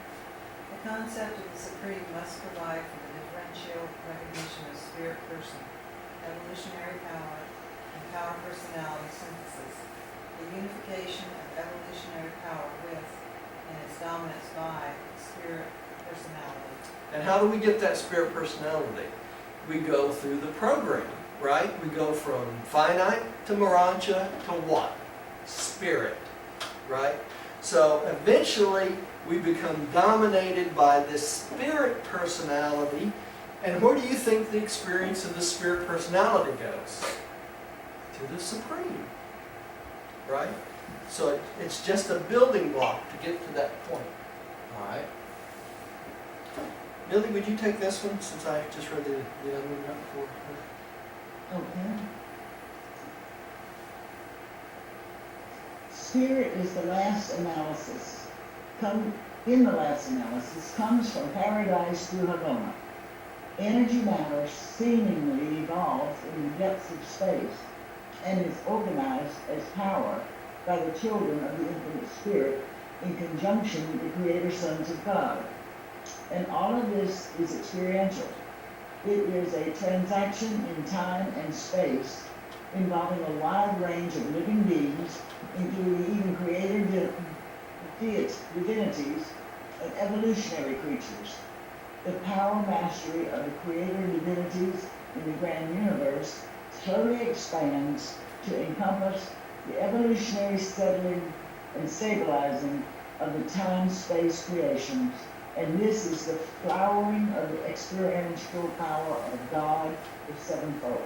The concept of the Supreme must provide for the differential recognition of spirit person, evolutionary power, and power personality synthesis, the unification of evolutionary power with, and its dominance by, spirit personality. And how do we get that spirit personality? We go through the program, right? We go from finite to Morancha to what? Spirit, right? So eventually we become dominated by this spirit personality. And where do you think the experience of the spirit personality goes? To the Supreme, right? So it's just a building block to get to that point, all right? Billy, would you take this one since I just read the other one up before? Okay. Spirit is the last analysis. In the last analysis, comes from paradise through Havona. Energy matter seemingly evolves in the depths of space, and is organized as power by the children of the Infinite Spirit in conjunction with the Creator Sons of God. And all of this is experiential. It is a transaction in time and space involving a wide range of living beings, including even creator divinities and evolutionary creatures. The power mastery of the creator divinities in the grand universe slowly expands to encompass the evolutionary settling and stabilizing of the time-space creations, and this is the flowering of the experiential power of God, the Sevenfold.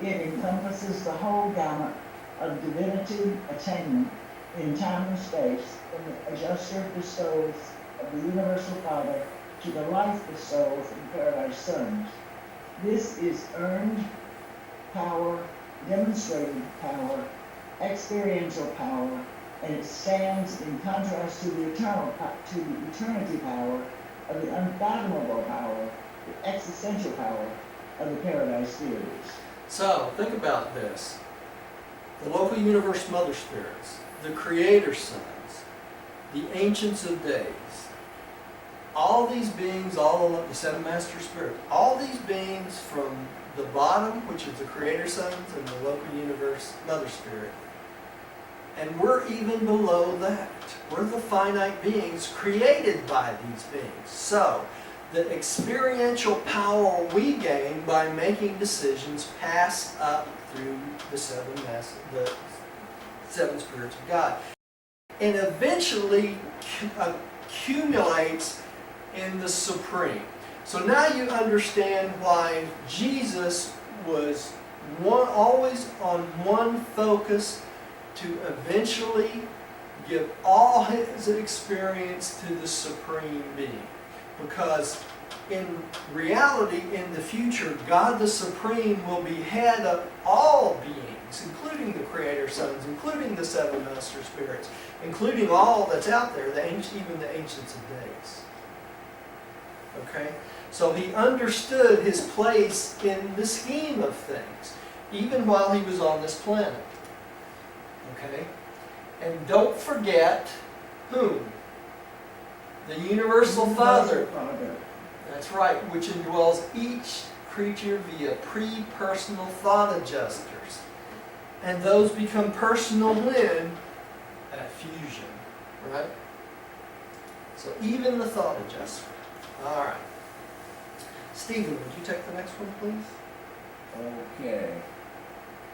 It encompasses the whole gamut of divinity attainment in time and space, from the adjuster bestowals of the Universal Father to the life bestowals in Paradise Sons. This is earned power, demonstrated power, experiential power, and it stands in contrast to the eternity power of the unfathomable power, the existential power of the Paradise Theories. So, think about this. The local universe mother spirits, the creator sons, the ancients of days, all these beings, all of the seven master spirits, all these beings from the bottom, which is the creator sons and the local universe mother spirit, and we're even below that. We're the finite beings created by these beings. So, the experiential power we gain by making decisions pass up through the seven spirits of God, and eventually accumulates in the Supreme. So now you understand why Jesus was always on one focus, to eventually give all his experience to the Supreme Being. Because in reality, in the future, God the Supreme will be head of all beings, including the Creator Sons, including the seven Master Spirits, including all that's out there, even the Ancients of Days. Okay? So he understood his place in the scheme of things, even while he was on this planet. Okay? And don't forget whom? The Universal Father. That's right, which indwells each creature via pre-personal thought adjusters. And those become personal when? At fusion. Right? So even the thought adjuster. Alright. Stephen, would you take the next one, please? Okay.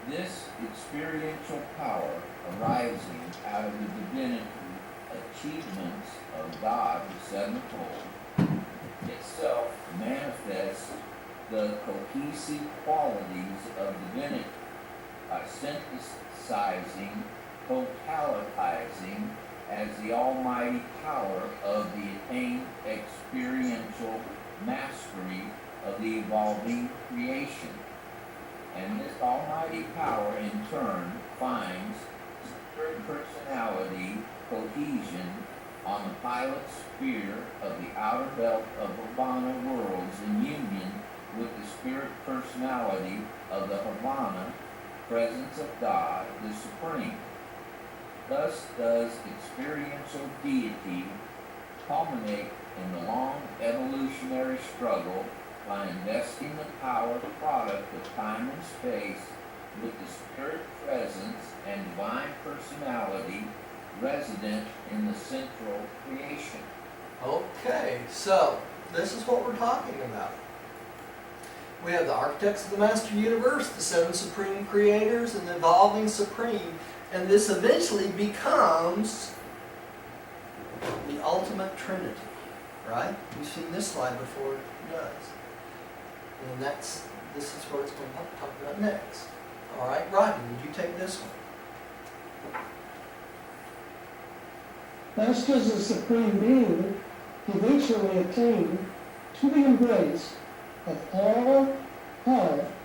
This experiential power arising out of the divinity achievements of God, the Sevenfold, itself manifests the cohesive qualities of divinity by synthesizing, totalitizing as the almighty power of the attained experiential mastery of the evolving creation. And this almighty power in turn finds spirit personality cohesion on the pilot sphere of the outer belt of Havana worlds in union with the spirit personality of the Havana presence of God, the Supreme. Thus does experiential deity culminate in the long evolutionary struggle by investing the power product of time and space with the spirit presence and divine personality resident in the central creation. Okay, so this is what we're talking about. We have the architects of the Master Universe, the seven supreme creators, and the evolving supreme, and this eventually becomes the ultimate trinity, right? We've seen this slide before, it does. And this is what it's going to talk about next. All right, Rodney, would you take this one? Thus does the Supreme Being eventually attain to the embrace of all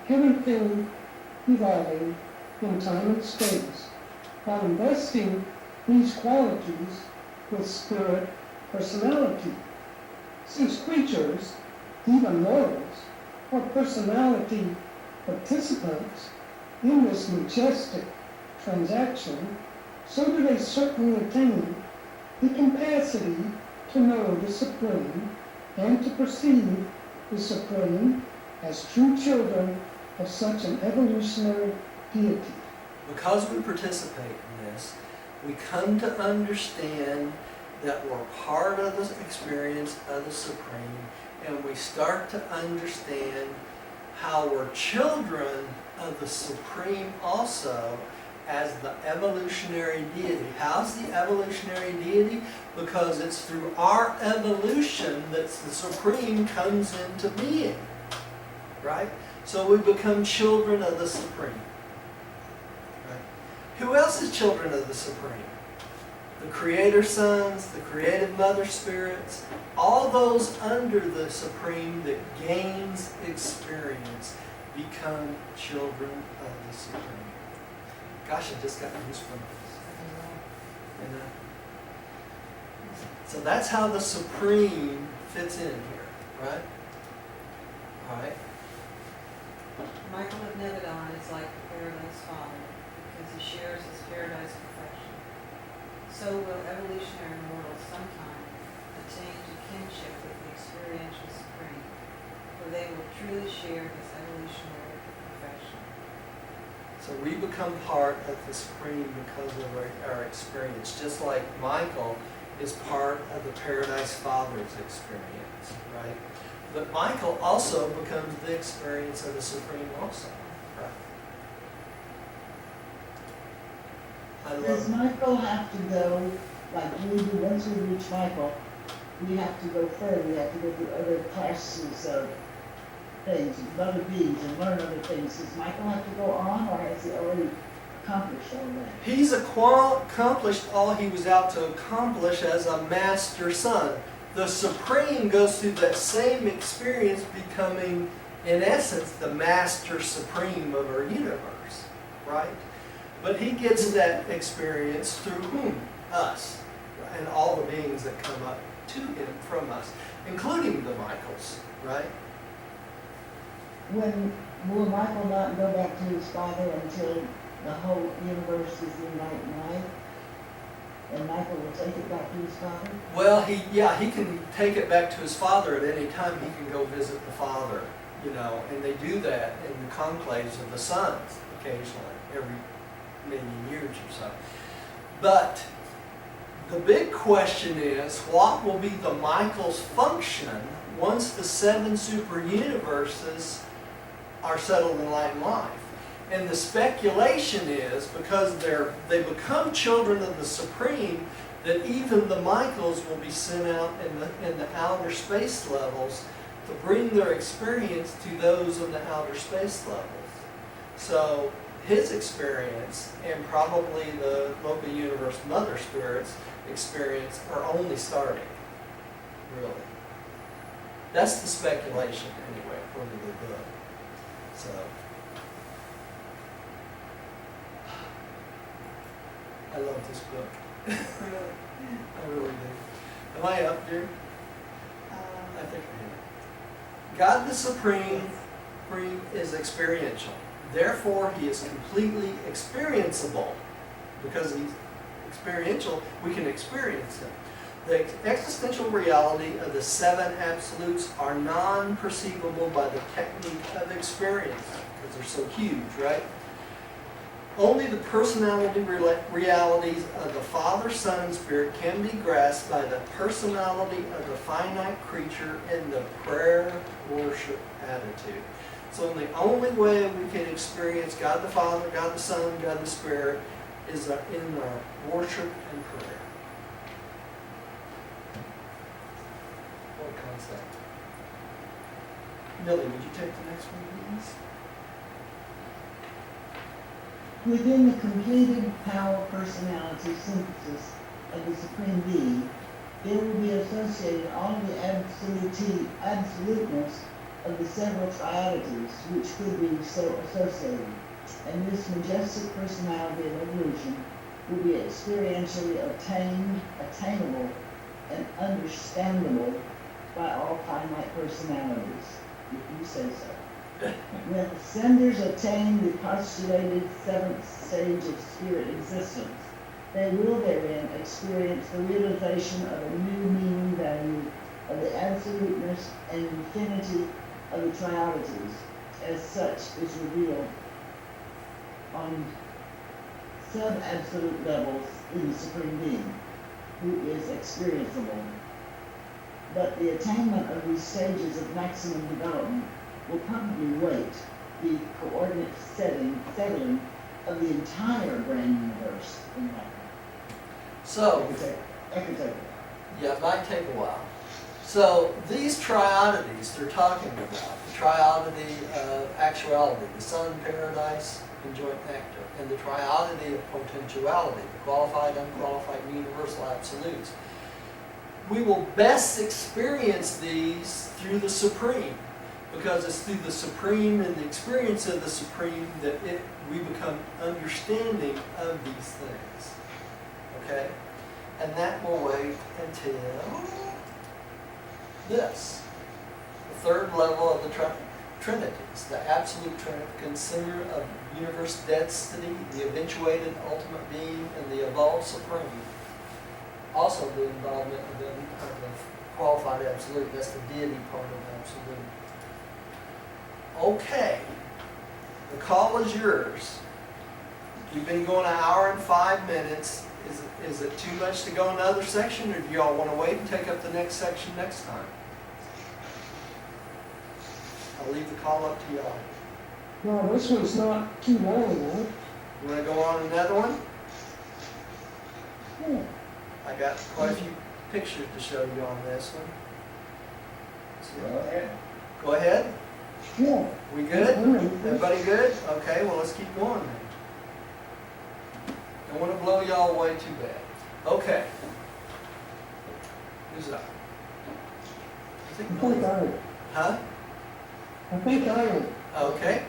everything evolving in time and space, by investing these qualities with spirit personality. Since creatures, even mortals, or personality participants, in this majestic transaction, so do they certainly attain the capacity to know the Supreme and to perceive the Supreme as true children of such an evolutionary deity. Because we participate in this, we come to understand that we're part of the experience of the Supreme, and we start to understand how we're children of the Supreme also as the evolutionary deity. How's the evolutionary deity? Because it's through our evolution that the Supreme comes into being, right? So we become children of the Supreme. Right? Who else is children of the Supreme? The Creator Sons, the Creative Mother Spirits, all those under the Supreme that gains experience become children of the Supreme. Gosh, I just got goosebumps. You know? So that's how the Supreme fits in here, right? All right. Michael of Nivedon is like the Paradise Father because he shares his paradise perfection. So will evolutionary mortals sometime attain to kinship with the experiential Supreme, for they will truly share his evolutionary perfection. So we become part of the Supreme because of our experience, just like Michael is part of the Paradise Father's experience, right? But Michael also becomes the experience of the Supreme also, right? I Does love Michael have to go, like we do, once we reach Michael, we have to go further, we have to go through other classes of things, other beings, and learn other things. Does Michael have to go on, or has he already accomplished all that? He's accomplished all he was out to accomplish as a master son. The Supreme goes through that same experience, becoming, in essence, the Master Supreme of our universe, right? But he gets that experience through whom? Us, and all the beings that come up to him from us, including the Michaels, right? Will Michael not go back to his father until the whole universe is in light and life? And Michael will take it back to his father? Well, he can take it back to his father at any time. He can go visit the father, you know, and they do that in the conclaves of the sons occasionally, every many years or so. But the big question is, what will be the Michael's function once the seven superuniverses are settled in light and life? And the speculation is, because they become children of the Supreme, that even the Michaels will be sent out in the outer space levels to bring their experience to those in the outer space levels. So his experience, and probably the local universe mother spirits experience, are only starting, really. That's the speculation anyway, according to the book. So I love this book. I really do. Am I up here? I think I am. God the Supreme is experiential. Therefore, he is completely experienceable. Because he's experiential, we can experience him. The existential reality of the seven absolutes are non-perceivable by the technique of experience, because they're so huge, right? Only the personality realities of the Father, Son, and Spirit can be grasped by the personality of the finite creature in the prayer worship attitude. So the only way we can experience God the Father, God the Son, God the Spirit is in our worship and prayer. What concept? Millie, would you take the next one, please? Within the completed power personality synthesis of the Supreme Being, there will be associated all of the absoluteness of the several triadities which could be so associated, and this majestic personality of evolution will be experientially attainable, and understandable by all finite personalities, if you say so. When ascenders attain the postulated seventh stage of spirit existence, they will therein experience the realization of a new meaning value of the absoluteness and infinity of the triodities, as such is revealed on sub-absolute levels in the Supreme Being, who is experienceable. But the attainment of these stages of maximum development will probably wait the coordinate settling of the entire grand universe in that. So, That could take yeah, it might take a while. So these triodities they're talking about, the triodity of actuality, the sun, paradise, and joint nectar, and the triodity of potentiality, the qualified, unqualified, and universal absolutes. We will best experience these through the Supreme, because it's through the Supreme and the experience of the Supreme that we become understanding of these things. Okay? And that will wait until this, the third level of the Trinities, the absolute Trinity, consumer of universe destiny, the eventuated ultimate being, and the evolved Supreme. Also the involvement of the qualified absolute, that's the deity part of absolute. Okay, the call is yours. We've been going an hour and 5 minutes. Is it too much to go in another section, or do y'all want to wait and take up the next section next time? I'll leave the call up to y'all. No, this one's not too long, though. You want to go on another one? Yeah. I got quite a few pictures to show you on this one. Go ahead. Go ahead. Yeah. We good? I'm ready. Everybody good? Okay, well, let's keep going then. Don't want to blow y'all away too bad. Okay. Who's up? I I think think I am. Huh? I think I am. Okay.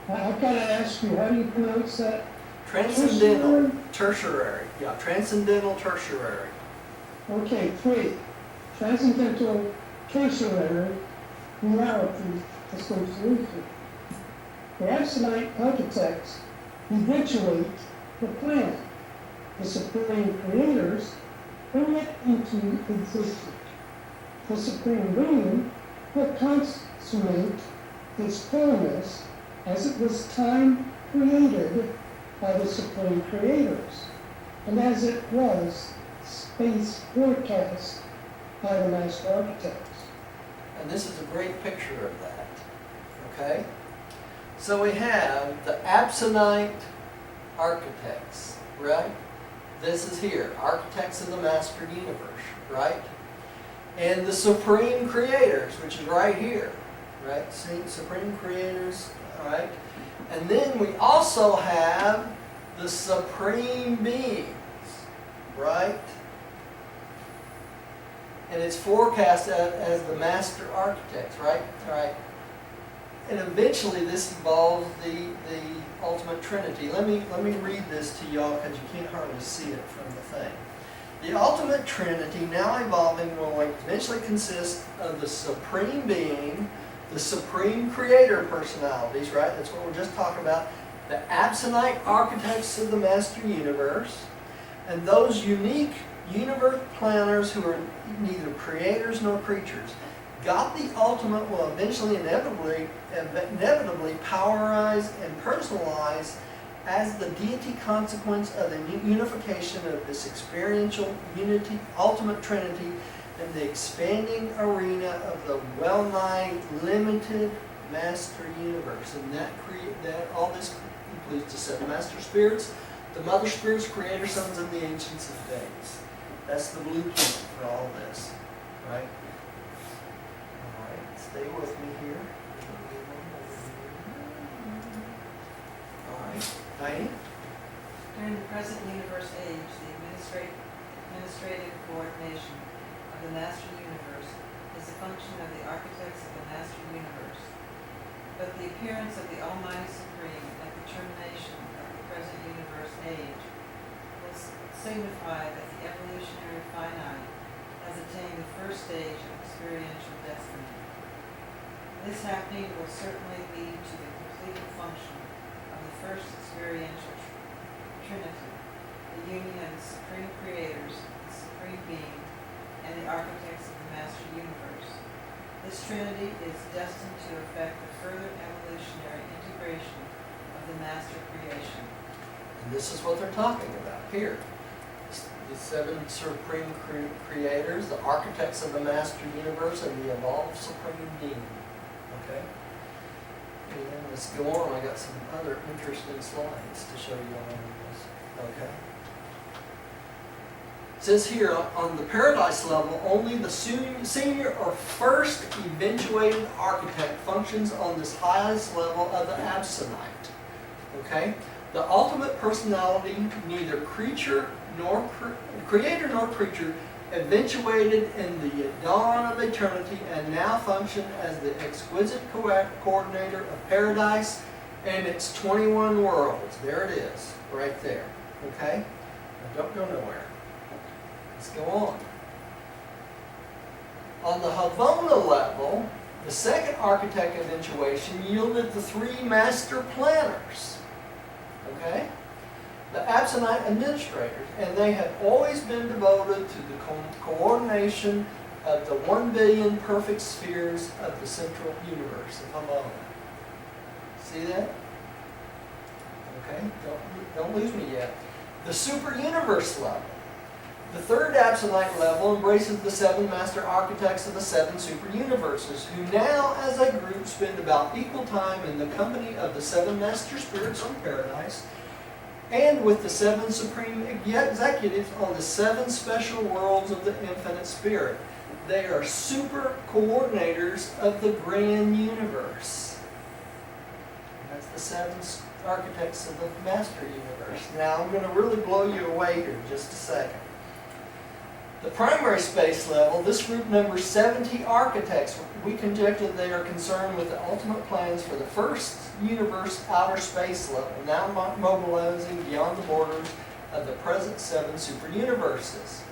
I've got to ask you, how do you pronounce that? Transcendental tertiary. Yeah, transcendental tertiary. Okay, 3. Transcendental tertiary reality association. The Absonite architects eventuate the planet. The supreme creators bring it into existence. The supreme being will consummate its fullness as it was time created by the supreme creators, and as it was space forecast by the master architects. And this is a great picture of that. Okay? So we have the Absonite architects, right? This is here, architects of the master universe, right? And the supreme creators, which is right here, right? See, supreme creators, all right? And then we also have the supreme beings, right? And it's forecast as the master architects, right? All right. And eventually this involves the ultimate trinity. Let me read this to y'all because you can't hardly see it from the thing. The ultimate trinity, now evolving, will eventually consist of the supreme being, the supreme creator personalities, right? That's what we're just talking about. The Absonite architects of the master universe, and those unique universe planners who are neither creators nor creatures. God the ultimate will eventually inevitably powerize and personalize as the deity consequence of the unification of this experiential unity, ultimate trinity, and the expanding arena of the well-nigh limited master universe. And that all this includes the seven master spirits, the mother spirits, creator sons, and the ancients of days. That's the blueprint for all this, right? All right, stay with me here. All right, Heidi? During the present universe age, the administrative coordination of the master universe is a function of the architects of the master universe. But the appearance of the Almighty Supreme at the termination of the present universe age will signify that the evolutionary finite has attained the first stage of experiential destiny. This happening will certainly lead to the completed function of the first experiential Trinity, the union of the Supreme Creators, the Supreme Being, and the architects of the Master Universe. This Trinity is destined to effect the further evolutionary integration of the Master Creation. And this is what they're talking about here. The seven supreme creators, the architects of the Master Universe, and the evolved Supreme Being. Okay? And let's go on. I got some other interesting slides to show you all of this. Okay? It says here, on the paradise level, only the senior or first eventuated architect functions on this highest level of the Absonite. Okay? The ultimate personality, neither creator nor creature, eventuated in the dawn of eternity and now function as the exquisite coordinator of paradise and its 21 worlds. There it is, right there. Okay? Now don't go nowhere. Let's go on. On the Havona level, the second architect eventuation yielded the three master planners. Okay? The Absonite administrators, and they have always been devoted to the coordination of the 1 billion perfect spheres of the central universe of Havona. See that? Okay, don't lose me yet. The super universe level. The third Absonite level embraces the seven master architects of the seven super universes, who now, as a group, spend about equal time in the company of the seven master spirits on paradise, and with the seven supreme executives on the seven special worlds of the infinite spirit. They are super coordinators of the grand universe. That's the seven architects of the master universe. Now I'm going to really blow you away here in just a second. The primary space level, this group numbers 70 architects. We conjecture they are concerned with the ultimate plans for the first universe outer space level, now mobilizing beyond the borders of the present seven super universes.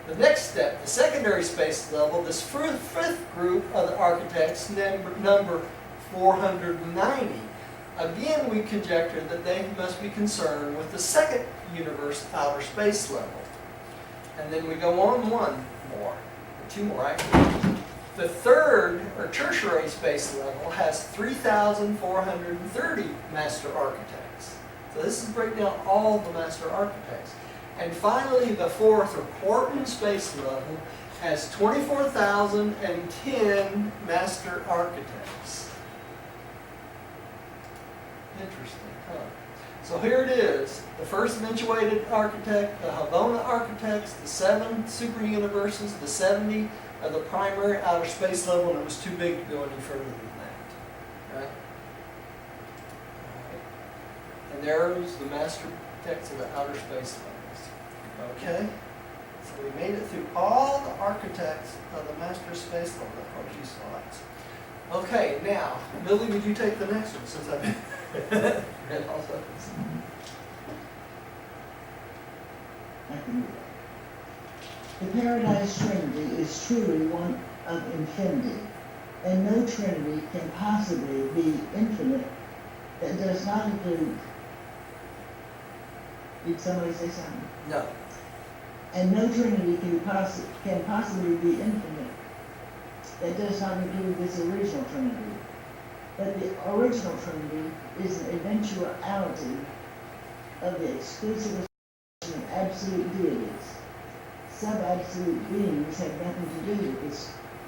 The next step, the secondary space level, this fifth group of the architects number 490. Again, we conjecture that they must be concerned with the second universe outer space level. And then we go on two more actually. The third, or tertiary space level, has 3,430 master architects. So this is breaking down all the master architects. And finally, the fourth, or quartan space level, has 24,010 master architects. Interesting, huh? So here it is, the first eventuated architect, the Havona architects, the seven super universes, the 70 of the primary outer space level, and it was too big to go any further than that. Right? And there's the master architects of the outer space levels. Okay? So we made it through all the architects of the master space level. That brought you slides. Okay, now, Billy, would you take the next one since I've read all those? I can do that. The Paradise Trinity is truly one of infinity, and no Trinity can possibly be infinite that does not include. Did somebody say something? No. And no Trinity can possibly be infinite that does not include this original Trinity. But the original Trinity is an eventuality of the exclusive of absolute deities. Sub-absolute beings have nothing to do with this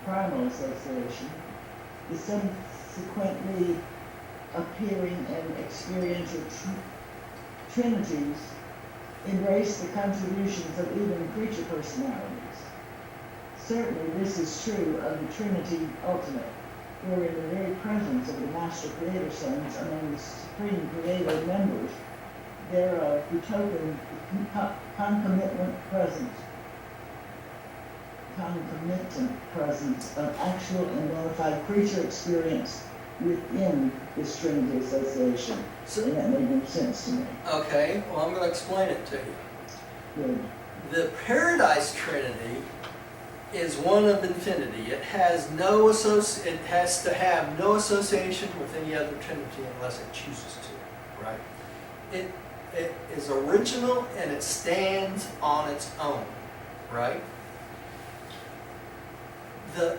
primal association. The subsequently appearing and experiential trinities embrace the contributions of even creature personalities. Certainly this is true of the Trinity Ultimate, where in the very presence of the Master Creator Sons among the Supreme Creator members, thereof betoken concomitant presence of actual and bona fide creature experience within this Trinity Association. And that made no sense to me. Okay, well I'm going to explain it to you. Good. The Paradise Trinity is one of infinity. It has it has to have no association with any other trinity unless it chooses to, right? It is original and it stands on its own, right? The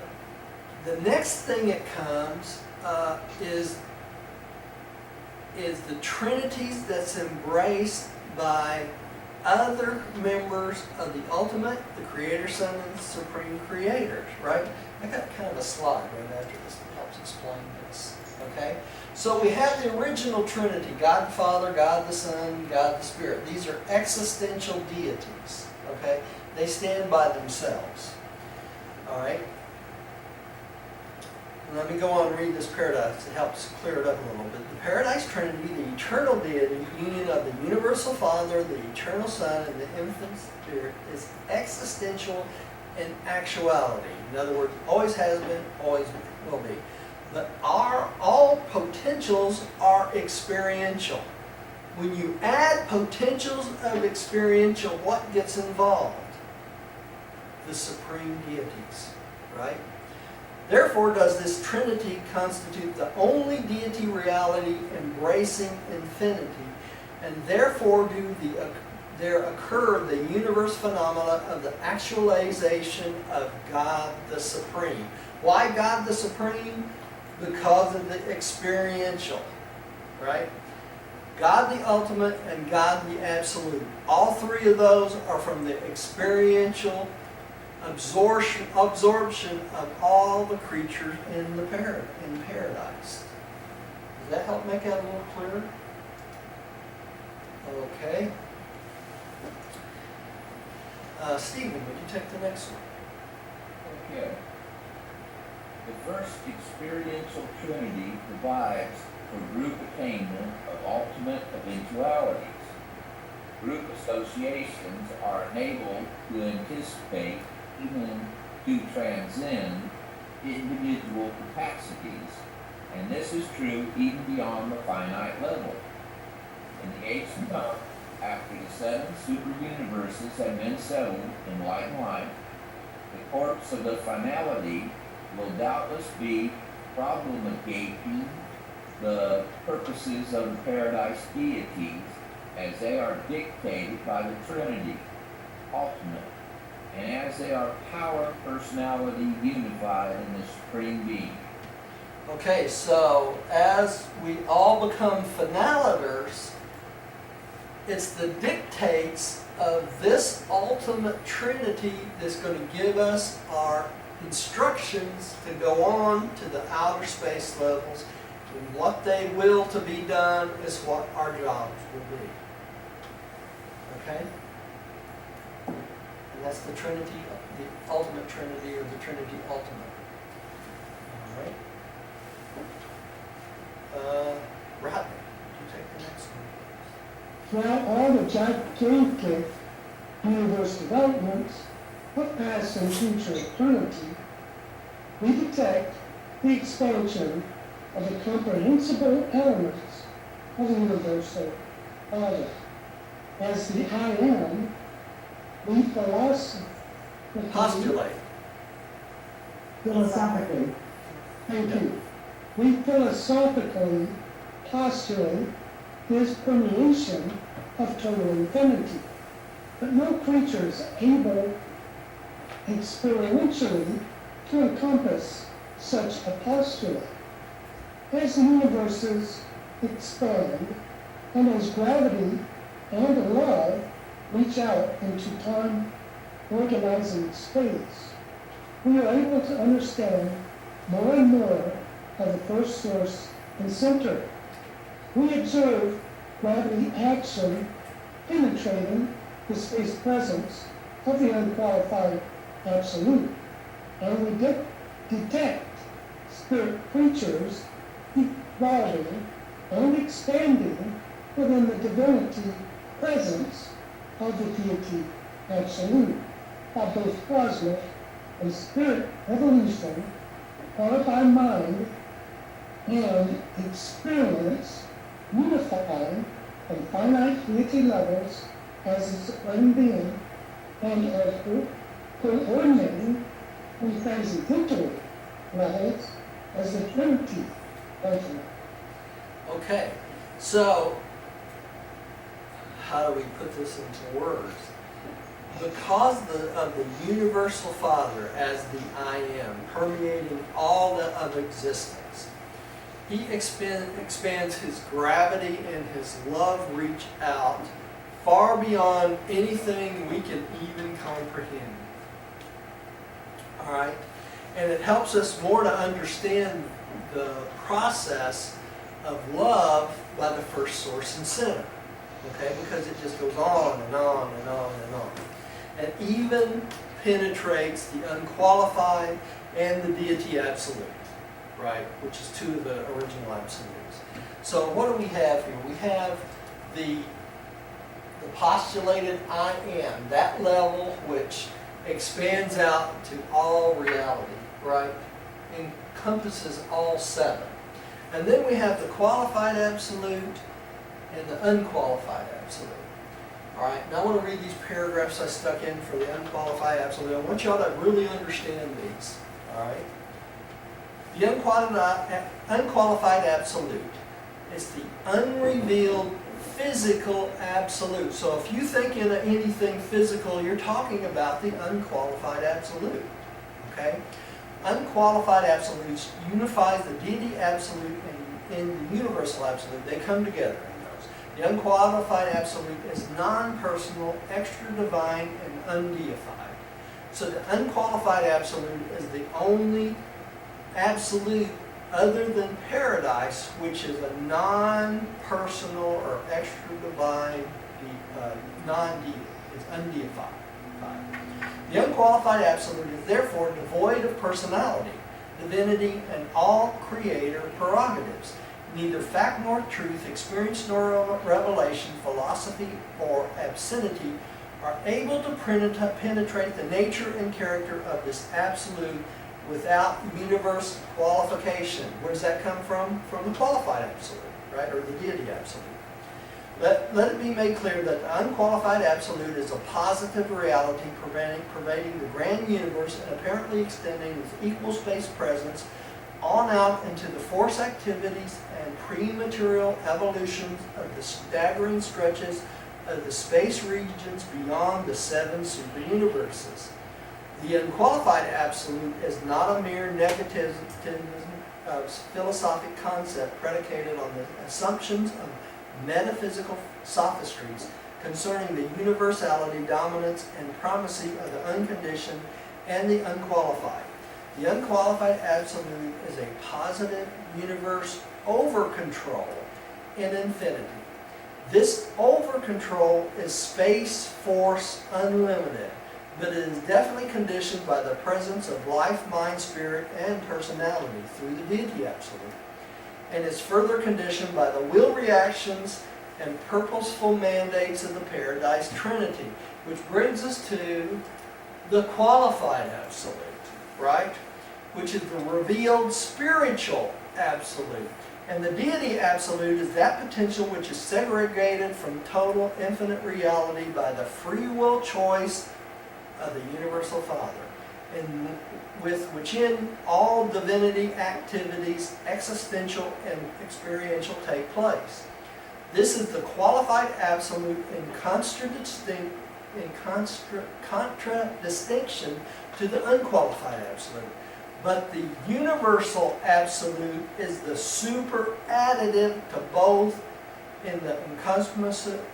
next thing that comes is the trinities that's embraced by other members of the ultimate, the Creator, Son, and Supreme Creators, right? I got kind of a slide right after this that helps explain this, okay? So we have the original Trinity, God the Father, God the Son, God the Spirit. These are existential deities, okay? They stand by themselves, all right? Let me go on and read this paradise. It helps clear it up a little bit. The Paradise Trinity, the eternal deity, union of the universal Father, the eternal Son, and the infinite Spirit, is existential in actuality. In other words, always has been, always will be. But all potentials are experiential. When you add potentials of experiential, what gets involved? The supreme deities, right? Therefore, does this Trinity constitute the only deity reality embracing infinity, and therefore there occur the universe phenomena of the actualization of God the Supreme. Why God the Supreme? Because of the experiential, right? God the ultimate and God the absolute. All three of those are from the experiential absorption of all the creatures in the paradise. Does that help make that a little clearer? Okay. Stephen, would you take the next one? Okay. The first experiential trinity provides for group attainment of ultimate eventualities. Group associations are enabled to anticipate, even to transcend, individual capacities, and this is true even beyond the finite level. In the age to come, after the 7 superuniverses have been settled in light and life, the corpse of the finality will doubtless be promulgating the purposes of the paradise deities as they are dictated by the Trinity, ultimate, and as they are power, personality, unified in the Supreme Being. Okay, so as we all become finaliters, it's the dictates of this ultimate Trinity that's going to give us our instructions to go on to the outer space levels, and what they will to be done is what our jobs will be. Okay? And that's the Trinity, the ultimate Trinity, or the Trinity ultimate. All right? Rodney, you take the next one. Throughout all the gigantic universe developments of past and future eternity, we detect the expansion of the comprehensible elements of the universal order. As the I Am, we Postulate. Philosophically, Thank you. We philosophically postulate his permeation of total infinity, but no creature is able experientially to encompass such a postulate. As the universes expand, and as gravity and love reach out into time, organizing space, we are able to understand more and more of the first source and center. We observe gravity action penetrating the space presence of the unqualified absolute, and we detect spirit creatures evolving and expanding within the divinity presence of the deity absolute, by both cosmic and spirit evolution, or by mind and experience, unifying on finite deity levels as a supreme being, and are coordinating multi-particular levels as the Trinity person. Okay, so how do we put this into words? Because of the universal Father as the I Am, permeating all of existence, he expands his gravity and his love reach out far beyond anything we can even comprehend. All right? And it helps us more to understand the process of love by the first source and center. Okay? Because it just goes on and on and on and on. And even penetrates the unqualified and the deity absolute, right? Which is two of the original absolutes. So what do we have here? We have the postulated I Am, that level which expands out to all reality, right? Encompasses all seven. And then we have the qualified absolute and the unqualified absolute. All right, now I want to read these paragraphs I stuck in for the unqualified absolute. I want y'all to really understand these. All right? The unqualified absolute is the unrevealed physical absolute. So if you think in anything physical, you're talking about the unqualified absolute. Okay? Unqualified absolutes unifies the deity absolute and the universal absolute. They come together in those. The unqualified absolute is non-personal, extra-divine, and undeified. So the unqualified absolute is the only absolute other than paradise, which is a non-personal or extra-divine, non-deity, is undeified. The unqualified absolute is therefore devoid of personality, divinity, and all creator prerogatives. Neither fact nor truth, experience nor revelation, philosophy or obscenity are able to penetrate the nature and character of this absolute without universe qualification. Where does that come from? From the qualified absolute, right? Or the deity absolute. Let it be made clear that the unqualified absolute is a positive reality pervading the grand universe and apparently extending with equal space presence on out into the force activities and pre-material evolutions of the staggering stretches of the space regions beyond the seven superuniverses. The unqualified absolute is not a mere negativism of philosophic concept predicated on the assumptions of metaphysical sophistries concerning the universality, dominance, and primacy of the unconditioned and the unqualified. The unqualified absolute is a positive universe over control in infinity. This over control is space force unlimited, but it is definitely conditioned by the presence of life, mind, spirit, and personality through the deity absolute, and is further conditioned by the will reactions and purposeful mandates of the paradise trinity, which brings us to the qualified absolute, right? Which is the revealed spiritual absolute. And the deity absolute is that potential which is segregated from total infinite reality by the free will choice of the universal Father, and with which in all divinity activities, existential and experiential, take place. This is the qualified absolute in contradistinction to the unqualified absolute. But the universal absolute is the super additive to both in the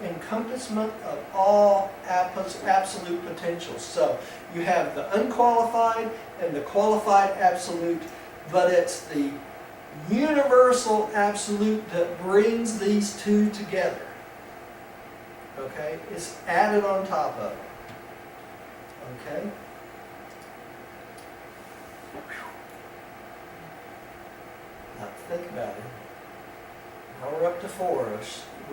encompassment of all absolute potentials. So you have the unqualified and the qualified absolute, but it's the universal absolute that brings these two together. Okay? It's added on top of it. Okay? Now think about it. Now we're up to 4.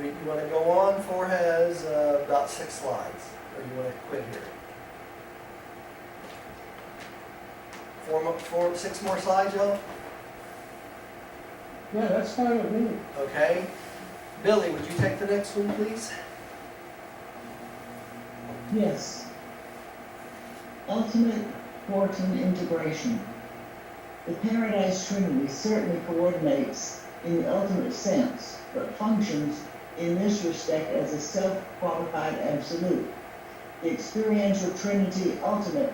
You want to go on? 4 has about 6 slides. Or you want to quit here? 6 more slides, y'all? Yeah, that's fine with me. Okay. Billy, would you take the next one, please? Yes. Ultimate Quartan integration. The Paradise Trinity certainly coordinates in the ultimate sense, but functions in this respect as a self-qualified absolute. The experiential Trinity ultimate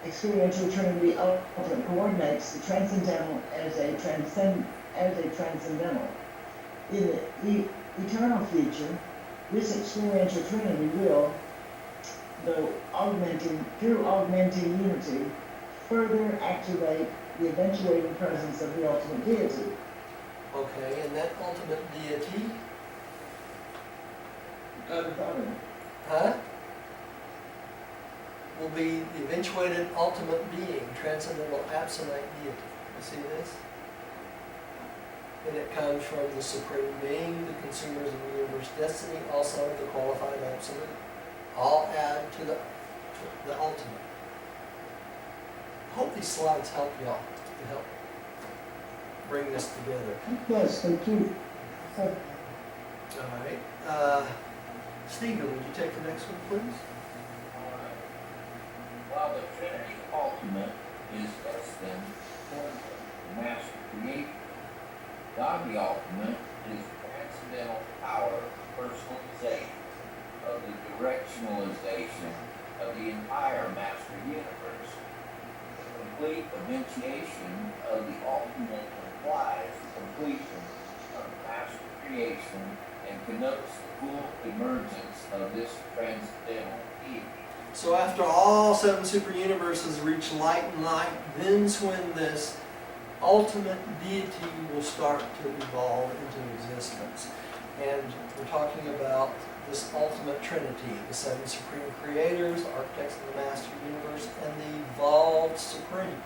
experiential Trinity ultimate coordinates the transcendental as a transcendental. In the eternal future, this experiential Trinity will, through augmenting unity, further activate the eventuating presence of the ultimate deity. Okay, and that ultimate deity, huh? Will be the eventuated ultimate being, transcendental absolute deity. You see this? And it comes from the supreme being, the consumers of the universe destiny, also the qualified absolute. All add to the ultimate. I hope these slides help y'all to help bring this together. Yes, thank you. All right. Stephen, would you take the next one, please? While the Trinity ultimate is destined for the master creator, God the ultimate is transcendental power personalization of the directionalization of the entire master universe. The complete eventuation of the ultimate implies the completion of master creation and connotes the full emergence of this transcendental deity. So after all 7 superuniverses reach light and light, then's when this ultimate deity will start to evolve into existence. And we're talking about this ultimate trinity, the 7 supreme creators, architects of the master universe, and the evolved supreme,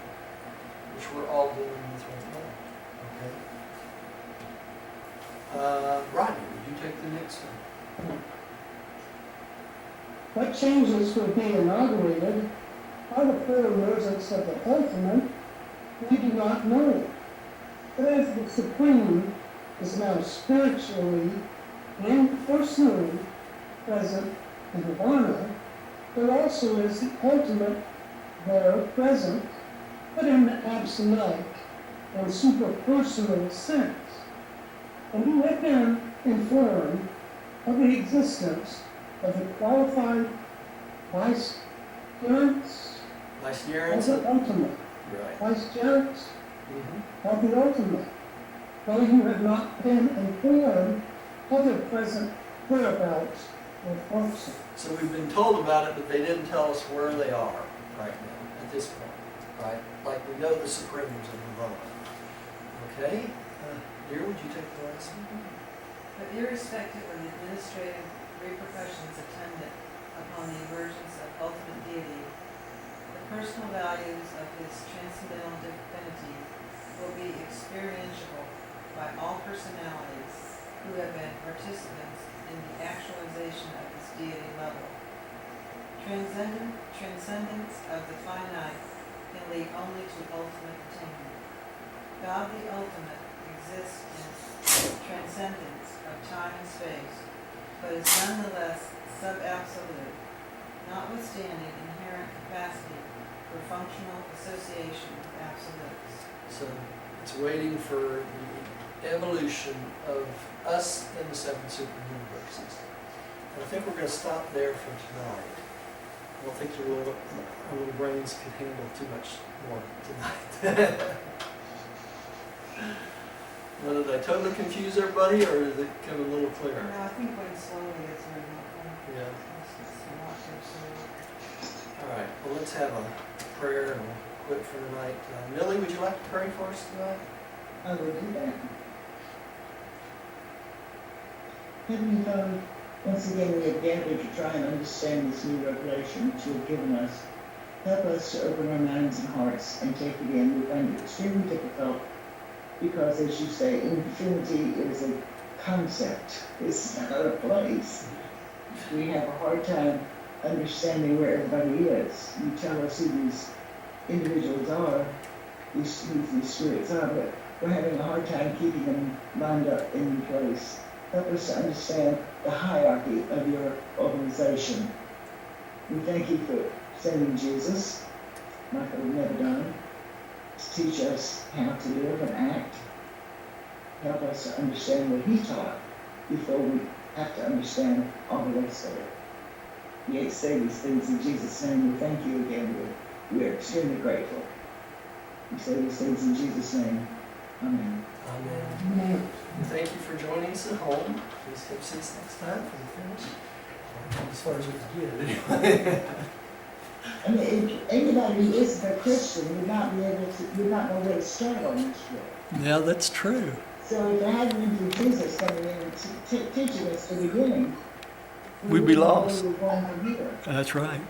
which we're all dealing with right now. Okay. Rodney, would you take the next one? What changes will be inaugurated are the full emergence of the ultimate, we do not know. But as the Supreme is now spiritually and personally present in Nirvana, there also is the ultimate there present, but in the absolute and superpersonal sense. And we have been informed of the existence of the qualified vicegerents of the ultimate. Right. Vicegerents of the ultimate. Though you have not been informed of their present whereabouts or function. So we've been told about it, but they didn't tell us where they are right now, at this point, right? Like we know the Supremes in the moment. Okay? Dear, would you take the last one? But irrespective of the administrative repercussions attendant upon the emergence of ultimate deity, the personal values of his transcendental divinity will be experiential by all personalities who have been participants in the actualization of this deity level. Transcendence of the finite can lead only to ultimate attainment. God the ultimate exists in transcendence of time and space, but is nonetheless sub-absolute, notwithstanding inherent capacity for functional association with absolutes. So it's waiting for the evolution of us in the 7 superuniverses. And I think we're going to stop there for tonight. I don't think our little brains can handle too much more tonight. Well, did I totally confuse everybody, or did it come a little clearer? No, I think going slowly is very helpful. Yeah. It's not too slow. All right. Well, let's have a prayer and we'll quit for tonight. Millie, would you like to pray for us tonight? I will do that. Heavenly Father, once again we have gathered to try and understand this new revelation that you have given us. Help us to open our minds and hearts and take it in. We find it extremely difficult because, as you say, infinity is a concept. It's not a place. We have a hard time understanding where everybody is. You tell us who these individuals are, these spirits are, but we're having a hard time keeping them lined up in place. Help us to understand the hierarchy of your organization. We thank you for sending Jesus, Michael would never done, to teach us how to live and act. Help us to understand what he taught before we have to understand all the rest of it. We say these things in Jesus' name. We thank you again. We're extremely grateful. We say these things in Jesus' name. Amen. Amen. Thank you for joining us at home. Please have seats next time for the finish. As far as we can get anyway. I mean, anybody who isn't a Christian would not be able to, would not know where to start on this trip. Yeah, that's true. So if it hadn't been for Jesus coming in and teaching us the beginning, We'd be wouldn't know lost. where we were going from here. That's right.